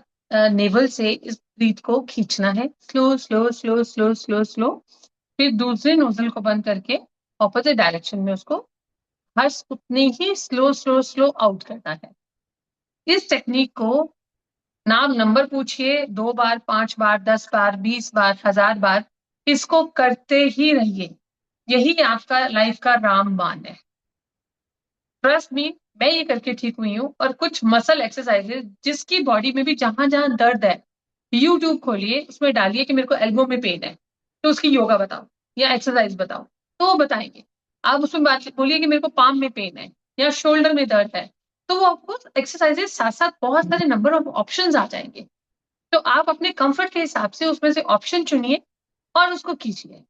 नेवल से इस ब्रीथ को खींचना है, slow slow slow slow slow slow. फिर दूसरे नोजल को बंद करके ऑपोजिट डायरेक्शन में उसको बस उतने ही स्लो स्लो स्लो आउट करना है। इस टेक्निक को नाम नंबर पूछिए, 2 बार, 5 बार, 10 बार, 20 बार, 1000 बार, इसको करते ही रहिए। यही आपका लाइफ का रामबाण है। ट्रस्ट मी, मैं ये करके ठीक हुई हूँ। और कुछ मसल एक्सरसाइजेज जिसकी बॉडी में भी जहां जहां दर्द है, यूट्यूब खोलिए, उसमें डालिए कि मेरे को एल्बो में पेन है, तो उसकी योगा बताओ या एक्सरसाइज बताओ, तो वो बताएंगे। आप उसमें बात बोलिए कि मेरे को पाम में पेन है या शोल्डर में दर्द है, तो वो आपको एक्सरसाइजेज साथ साथ बहुत सारे नंबर ऑफ ऑप्शन आ जाएंगे। तो आप अपने कंफर्ट के हिसाब से उसमें से ऑप्शन चुनिए और उसको कीजिए।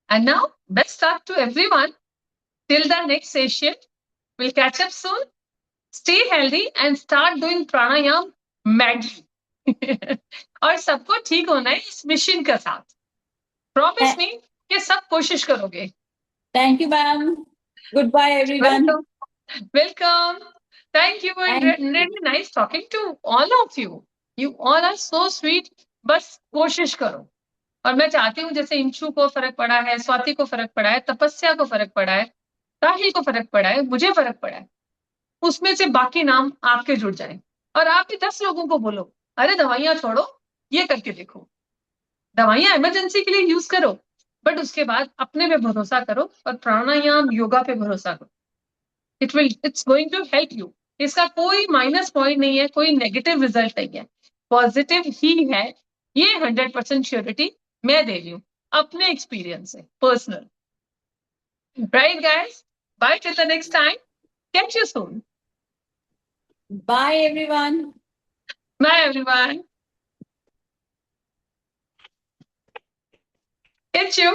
And now best luck to everyone till the next session. We'll catch up soon. Stay healthy and start doing pranayam madly. और सबको ठीक होना है इस मिशन के साथ। प्रॉमिस मी कि सब कोशिश करोगे। Thank you ma'am, good bye everyone. Welcome. Welcome. Thank you and really nice talking to all of you. You all are so sweet. बस कोशिश करो। और मैं चाहती हूँ जैसे इंशु को फर्क पड़ा है, स्वाति को फर्क पड़ा है, तपस्या को फर्क पड़ा है, राहिल को फर्क पड़ा है, मुझे फर्क पड़ा है, उसमें से बाकी नाम आपके जुड़ जाए। और आप भी 10 लोगों को बोलो, अरे दवाइयां छोड़ो, ये करके देखो। दवाइयां इमरजेंसी के लिए यूज करो, बट उसके बाद अपने पे भरोसा करो और प्राणायाम योगा पे भरोसा करो। It's going to help you. इसका कोई माइनस पॉइंट नहीं है, कोई नेगेटिव रिजल्ट नहीं है, पॉजिटिव ही है। ये 100% श्योरिटी मैं दे रही हूँ अपने एक्सपीरियंस से, personal. Right guys, bye till the next time, catch you soon. Bye everyone. Bye everyone. Get you.